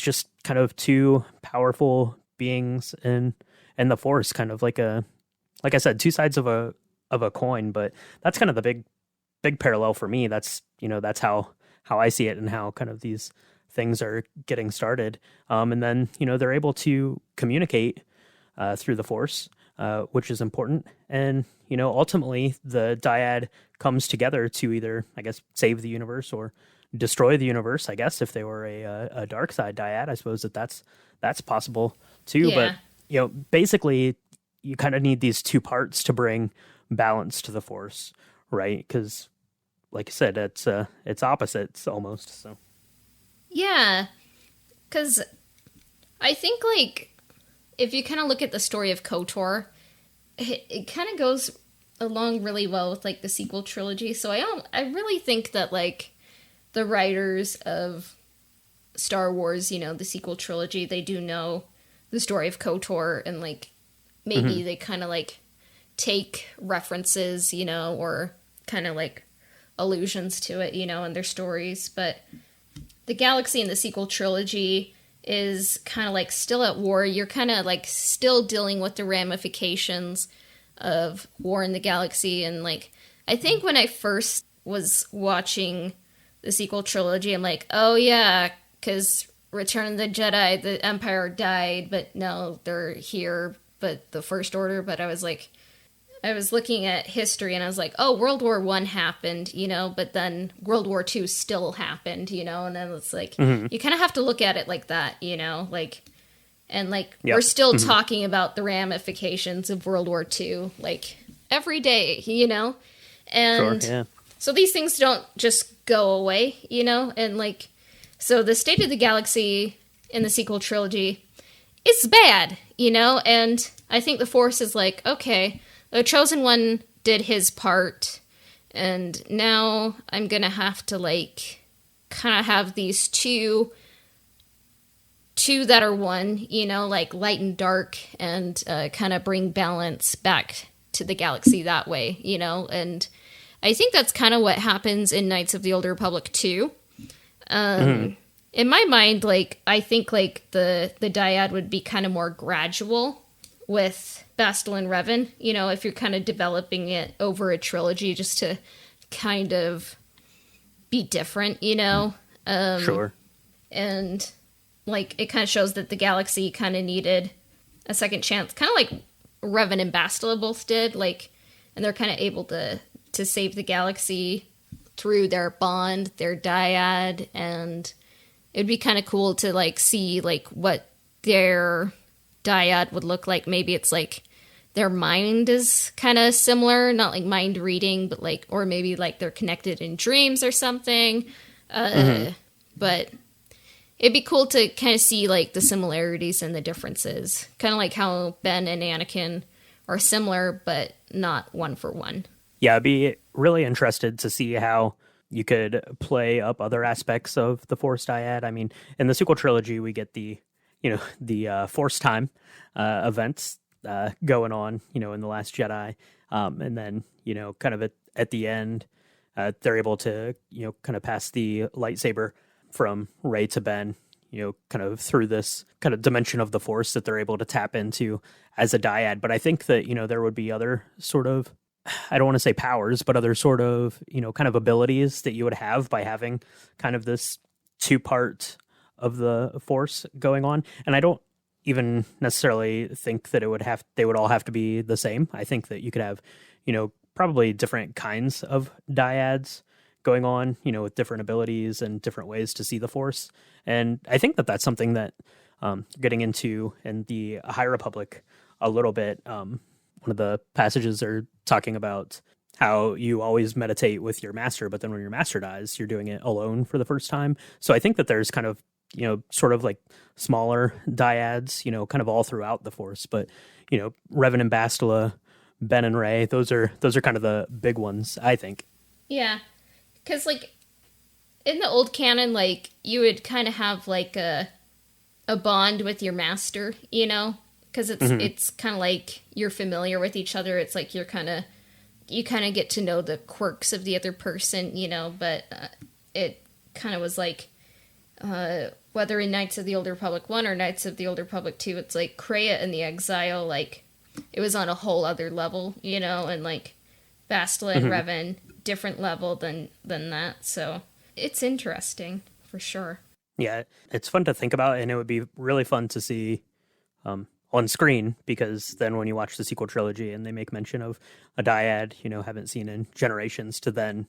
just kind of two powerful beings in the Force, kind of like I said, two sides of a coin. But that's kind of the big parallel for me. That's how I see it, and how kind of these things are getting started. And then they're able to communicate through the Force, which is important. And ultimately the dyad comes together to either, I guess, save the universe or destroy the universe. I guess if they were a dark side dyad, I suppose that's possible too. Yeah. But basically, you kind of need these two parts to bring balance to the Force, right? Because, like you said, it's opposites almost. So yeah, because I think like if you kind of look at the story of KOTOR, it kind of goes along really well with like the sequel trilogy. So I really think that like the writers of Star Wars, the sequel trilogy, they do know the story of KOTOR, and like maybe they kind of like take references, or kind of like allusions to it, in their stories. But the galaxy in the sequel trilogy is kind of like still at war. You're kind of like still dealing with the ramifications of war in the galaxy. And like, I think when I first was watching the sequel trilogy, I'm like, oh yeah, because Return of the Jedi, the Empire died, but no, they're here, but the First Order. But I was looking at history, and I was like, oh, World War I happened, but then World War II still happened, and then it's like, you kind of have to look at it like that, like, and like, Yep. we're still talking about the ramifications of World War II, like, every day, and sure, yeah. so these things don't just go away, and like, so the state of the galaxy in the sequel trilogy is bad, and I think the Force is like, okay, the Chosen One did his part, and now I'm gonna have to like kind of have these two that are one, like light and dark, and kind of bring balance back to the galaxy that way, and I think that's kind of what happens in Knights of the Old Republic too. In my mind, like, I think like the dyad would be kind of more gradual with Bastila and Revan, if you're kind of developing it over a trilogy just to kind of be different, Sure. And like it kind of shows that the galaxy kind of needed a second chance, kind of like Revan and Bastila both did, like, and they're kind of able to save the galaxy through their bond, their dyad, and it'd be kind of cool to like see like what their dyad would look like. Maybe it's like their mind is kind of similar, not like mind reading, but like, or maybe like they're connected in dreams or something. But it'd be cool to kind of see like the similarities and the differences, kind of like how Ben and Anakin are similar, but not one for one. Yeah, I'd be really interested to see how you could play up other aspects of the Force dyad. I mean, in the sequel trilogy, we get the Force time events going on, in The Last Jedi. And then, kind of at the end, they're able to, kind of pass the lightsaber from Rey to Ben, kind of through this kind of dimension of the Force that they're able to tap into as a dyad. But I think that, there would be other sort of, I don't want to say powers, but other sort of, kind of abilities that you would have by having kind of this two-part of the Force going on. And I don't even necessarily think that they would all have to be the same. I think that you could have, probably different kinds of dyads going on, with different abilities and different ways to see the Force. And I think that that's something that getting into in the High Republic a little bit. One of the passages are talking about how you always meditate with your master, but then when your master dies, you're doing it alone for the first time. So I think that there's kind of, sort of like smaller dyads, kind of all throughout the Force. But, Revan and Bastila, Ben and Rey, those are kind of the big ones, I think. Yeah. Because, like, in the old canon, like, you would kind of have, like, a bond with your master, Because it's kind of like you're familiar with each other. It's like you kind of get to know the quirks of the other person, But it kind of was like, whether in Knights of the Old Republic 1 or Knights of the Old Republic 2, it's like Kreia and the Exile, like, it was on a whole other level, and like Bastila and Revan, different level than that. So it's interesting for sure. Yeah, it's fun to think about, and it would be really fun to see on screen, because then when you watch the sequel trilogy and they make mention of a dyad, haven't seen in generations, to then,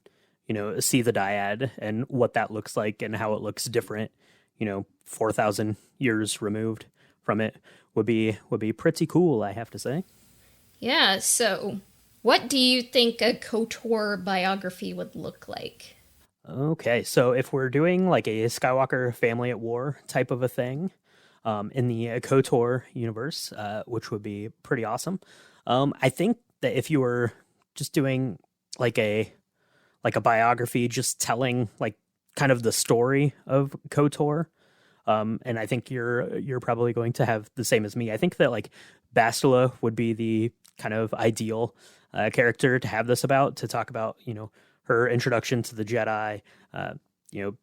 see the dyad and what that looks like and how it looks different, 4,000 years removed from it would be pretty cool, I have to say. Yeah, so what do you think a KOTOR biography would look like? Okay, so if we're doing like a Skywalker family at war type of a thing, in the KOTOR universe, which would be pretty awesome. I think that if you were just doing like a biography, just telling like kind of the story of KOTOR, and I think you're probably going to have the same as me. I think that like Bastila would be the kind of ideal character to have this about, to talk about, her introduction to the Jedi,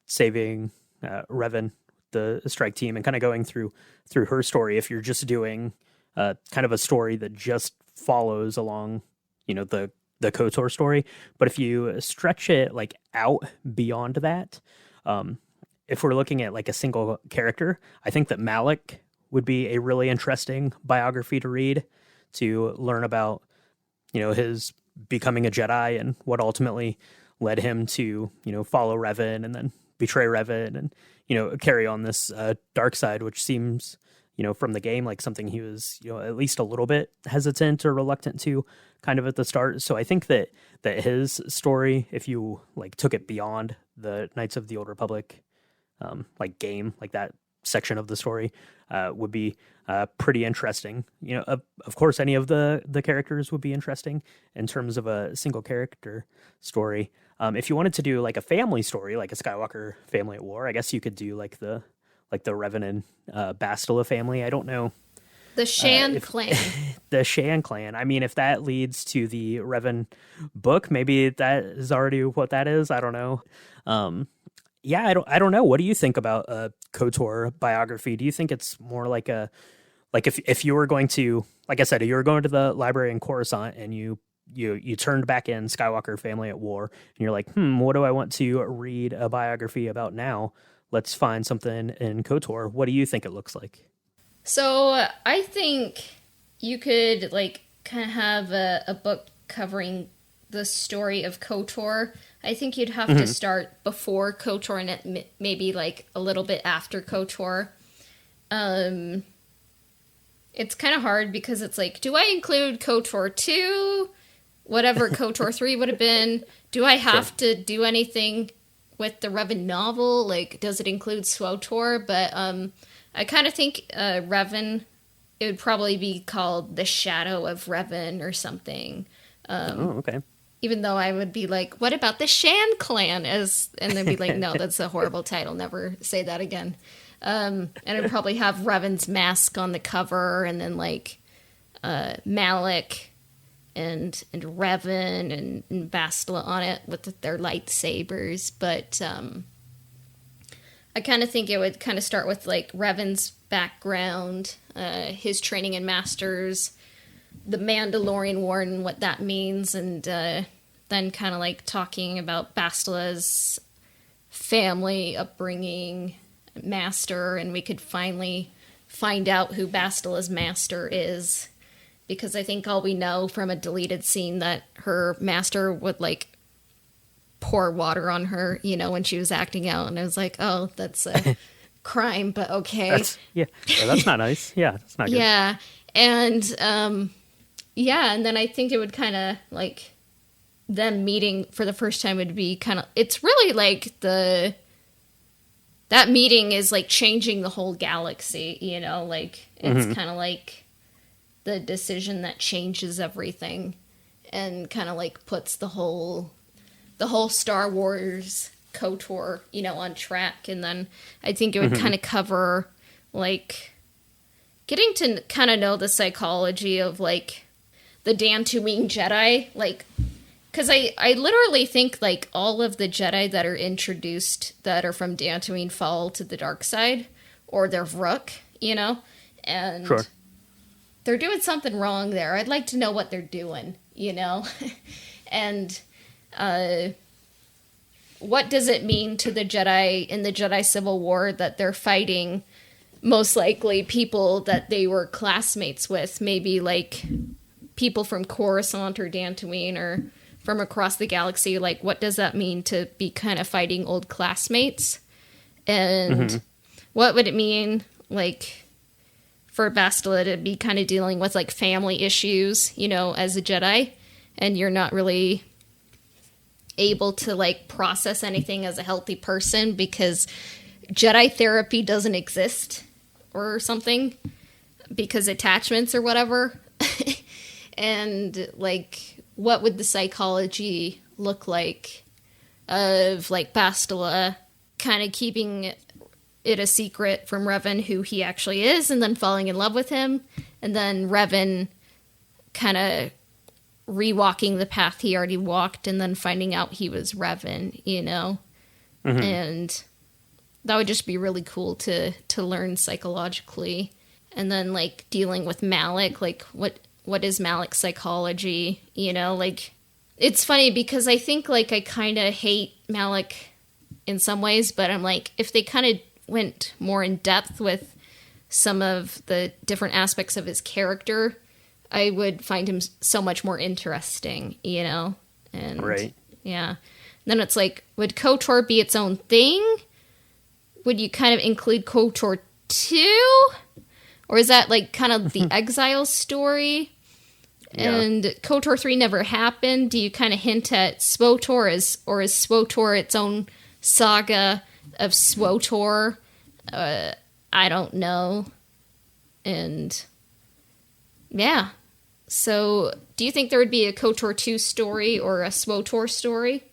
saving Revan, the strike team, and kind of going through her story. If you're just doing kind of a story that just follows along, the KOTOR story. But if you stretch it like out beyond that, if we're looking at like a single character, I think that Malik would be a really interesting biography to read, to learn about, his becoming a Jedi and what ultimately led him to, follow Revan and then betray Revan and, carry on this dark side, which seems, from the game like something he was, at least a little bit hesitant or reluctant to kind of at the start. So I think that his story, if you like took it beyond the Knights of the Old Republic like game, like that section of the story, would be pretty interesting. Of course, any of the characters would be interesting in terms of a single character story. If you wanted to do like a family story, like a Skywalker family at war, I guess you could do like the Revan and Bastila family. I don't know. The Shan clan. The Shan clan. I mean, if that leads to the Revan book, maybe that is already what that is. I don't know. Yeah, I don't know. What do you think about a KOTOR biography? Do you think it's more like if you were going to, like I said, you were going to the library in Coruscant and you turned back in Skywalker family at war and you're like, what do I want to read a biography about now? Let's find something in KOTOR. What do you think it looks like? So I think you could like kind of have a book covering the story of KOTOR. I think you'd have to start before KOTOR and maybe like a little bit after KOTOR. It's kind of hard because it's like, do I include KOTOR 2? Whatever KOTOR 3 would have been. Do I have to do anything with the Revan novel? Like, does it include SWOTOR? But I kind of think Revan, it would probably be called The Shadow of Revan or something. Okay. Even though I would be like, what about the Shan clan? And they'd be like, no, that's a horrible title. Never say that again. And it'd probably have Revan's mask on the cover and then like Malik and Revan and Bastila on it with their lightsabers. But I kind of think it would kind of start with like Revan's background, his training in Masters, the Mandalorian War and what that means, and then kind of like talking about Bastila's family upbringing, master, and we could finally find out who Bastila's master is, because I think all we know from a deleted scene that her master would like pour water on her, you know, when she was acting out, and I was like, oh, that's a crime, but okay. That's not nice. Yeah, that's not good. Yeah, and and then I think it would kind of like them meeting for the first time would be kind of, it's really like that meeting is like changing the whole galaxy, you know, like it's kind of like the decision that changes everything and kind of like puts the whole Star Wars KOTOR, you know, on track. And then I think it would kind of cover like getting to kind of know the psychology of like the Dantooine Jedi, like, because I literally think, like, all of the Jedi that are introduced that are from Dantooine fall to the dark side, or they're Rook, you know? And sure. They're doing something wrong there. I'd like to know what they're doing, you know? And what does it mean to the Jedi in the Jedi Civil War that they're fighting most likely people that they were classmates with, maybe, like, people from Coruscant or Dantooine or from across the galaxy? Like, what does that mean to be kind of fighting old classmates? And what would it mean, like, for Bastila to be kind of dealing with, like, family issues, you know, as a Jedi, and you're not really able to, like, process anything as a healthy person because Jedi therapy doesn't exist or something because attachments or whatever. And, like, what would the psychology look like of, like, Bastila kind of keeping it a secret from Revan who he actually is, and then falling in love with him, and then Revan kind of rewalking the path he already walked, and then finding out he was Revan, you know? And that would just be really cool to learn psychologically. And then, like, dealing with Malak, like, what is Malak's psychology, you know? Like, it's funny because I think, like, I kind of hate Malak in some ways, but I'm like, if they kind of went more in depth with some of the different aspects of his character, I would find him so much more interesting, you know? And right. Yeah. Then it's like, would KOTOR be its own thing? Would you kind of include KOTOR 2? Or is that, like, kind of the exile story? Yeah. And KOTOR 3 never happened. Do you kind of hint at SWOTOR, or is SWOTOR its own saga of SWOTOR? I don't know. And yeah. So do you think there would be a KOTOR 2 story or a SWOTOR story?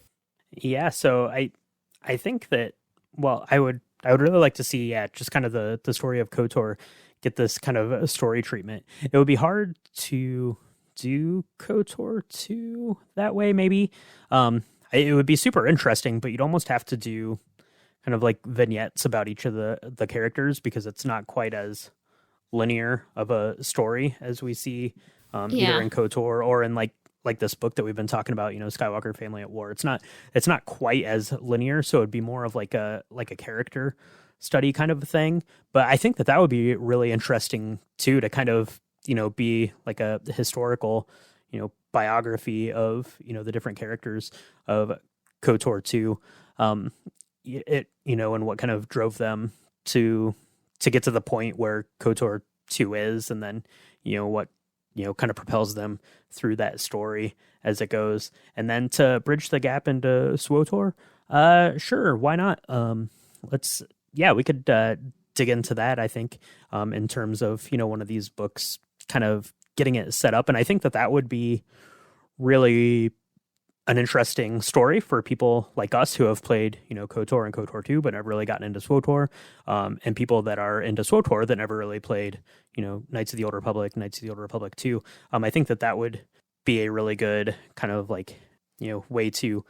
Yeah, so I think that, well, I would really like to see, just kind of the story of KOTOR get this kind of a story treatment. It would be hard to do KOTOR 2 that way, maybe. It would be super interesting, but you'd almost have to do kind of like vignettes about each of the characters, because it's not quite as linear of a story as we see either in KOTOR or in like this book that we've been talking about, you know, Skywalker Family at War. It's not quite as linear, so it'd be more of like a character study kind of a thing. But I think that would be really interesting too, to kind of, you know, be like a historical, you know, biography of, you know, the different characters of KOTOR 2. It, you know, and what kind of drove them to get to the point where KOTOR 2 is, and then, you know, what, you know, kind of propels them through that story as it goes. And then to bridge the gap into SWOTOR, sure, why not? We could dig into that, I think, in terms of, you know, one of these books kind of getting it set up. And I think that would be really an interesting story for people like us who have played, you know, KOTOR and KOTOR 2, but never really gotten into SWOTOR, and people that are into SWOTOR that never really played, you know, Knights of the Old Republic 2. I think that would be a really good kind of like, way to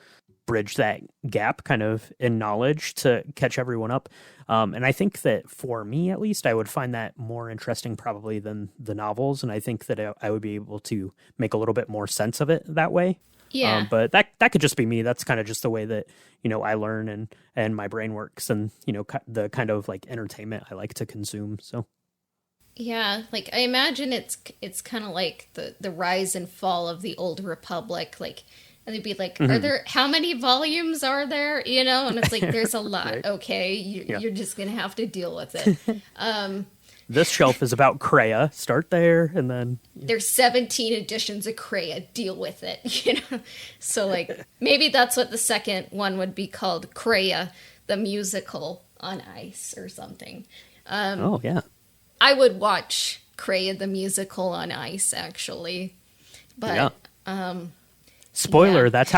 bridge that gap kind of in knowledge to catch everyone up. And I think that for me, at least, I would find that more interesting probably than the novels. And I think that I would be able to make a little bit more sense of it that way. Yeah. But that could just be me. That's kind of just the way that, I learn and my brain works and, the kind of like entertainment I like to consume. So. Yeah, like I imagine it's kind of like the rise and fall of the Old Republic, like, and they'd be like, "Are there how many volumes are there?" And it's like there's a lot. Right. Okay, you're just gonna have to deal with it. This shelf is about Kreia. Start there, and then There's 17 editions of Kreia. Deal with it, So like maybe that's what the second one would be called, Kreia, the musical on ice or something. oh yeah. I would watch Kreia the musical on ice, actually, but Spoiler, yeah. that's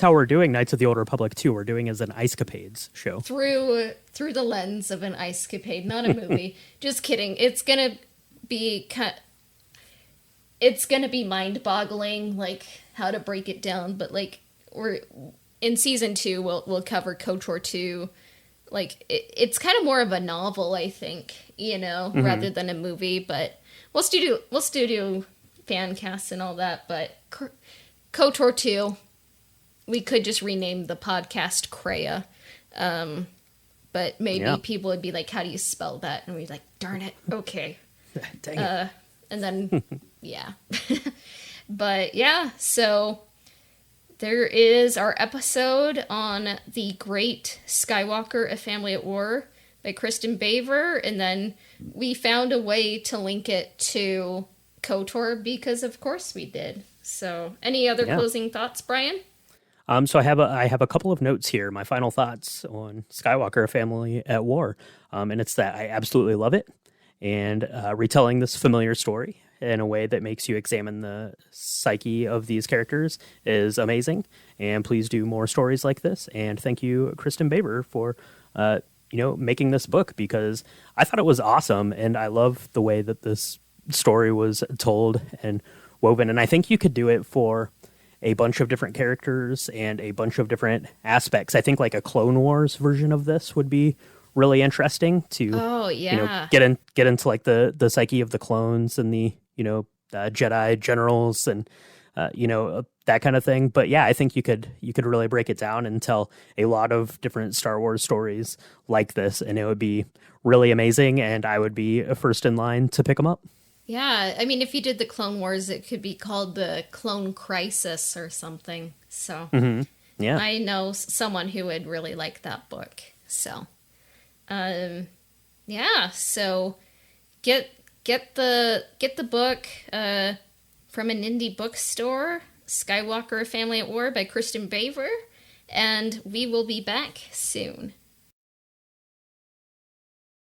how we're doing Knights of the Old Republic 2. We're doing as an Icecapades show. through the lens of an icecapade, not a movie. Just kidding. It's gonna be mind-boggling, like how to break it down. But like we're in season 2, we'll cover KOTOR 2. Like it's kind of more of a novel, I think, rather than a movie. But we'll still do fan casts and all that. But KOTOR 2, we could just rename the podcast Kreia. But maybe people would be like, "How do you spell that?" And we'd be like, "Darn it, okay." Dang it. And then yeah, but yeah. So there is our episode on the Great Skywalker: A Family at War by Kristin Baver, and then we found a way to link it to KOTOR because, of course, we did. So, any other closing thoughts, Brian? So I have a couple of notes here. My final thoughts on Skywalker: A Family at War, and it's that I absolutely love it, and retelling this familiar story in a way that makes you examine the psyche of these characters is amazing. And please do more stories like this. And thank you, Kristin Baver, for making this book, because I thought it was awesome, and I love the way that this story was told and woven. And I think you could do it for a bunch of different characters and a bunch of different aspects. I think like a Clone Wars version of this would be really interesting to get into like the psyche of the clones and the Jedi generals and that kind of thing. But yeah, I think you could really break it down and tell a lot of different Star Wars stories like this, and it would be really amazing, and I would be first in line to pick them up. Yeah, I mean, if you did the Clone Wars, it could be called the Clone Crisis or something. So, yeah, I know someone who would really like that book. So, yeah. So, get the book from an indie bookstore, Skywalker: A Family at War by Kristin Baver, and we will be back soon.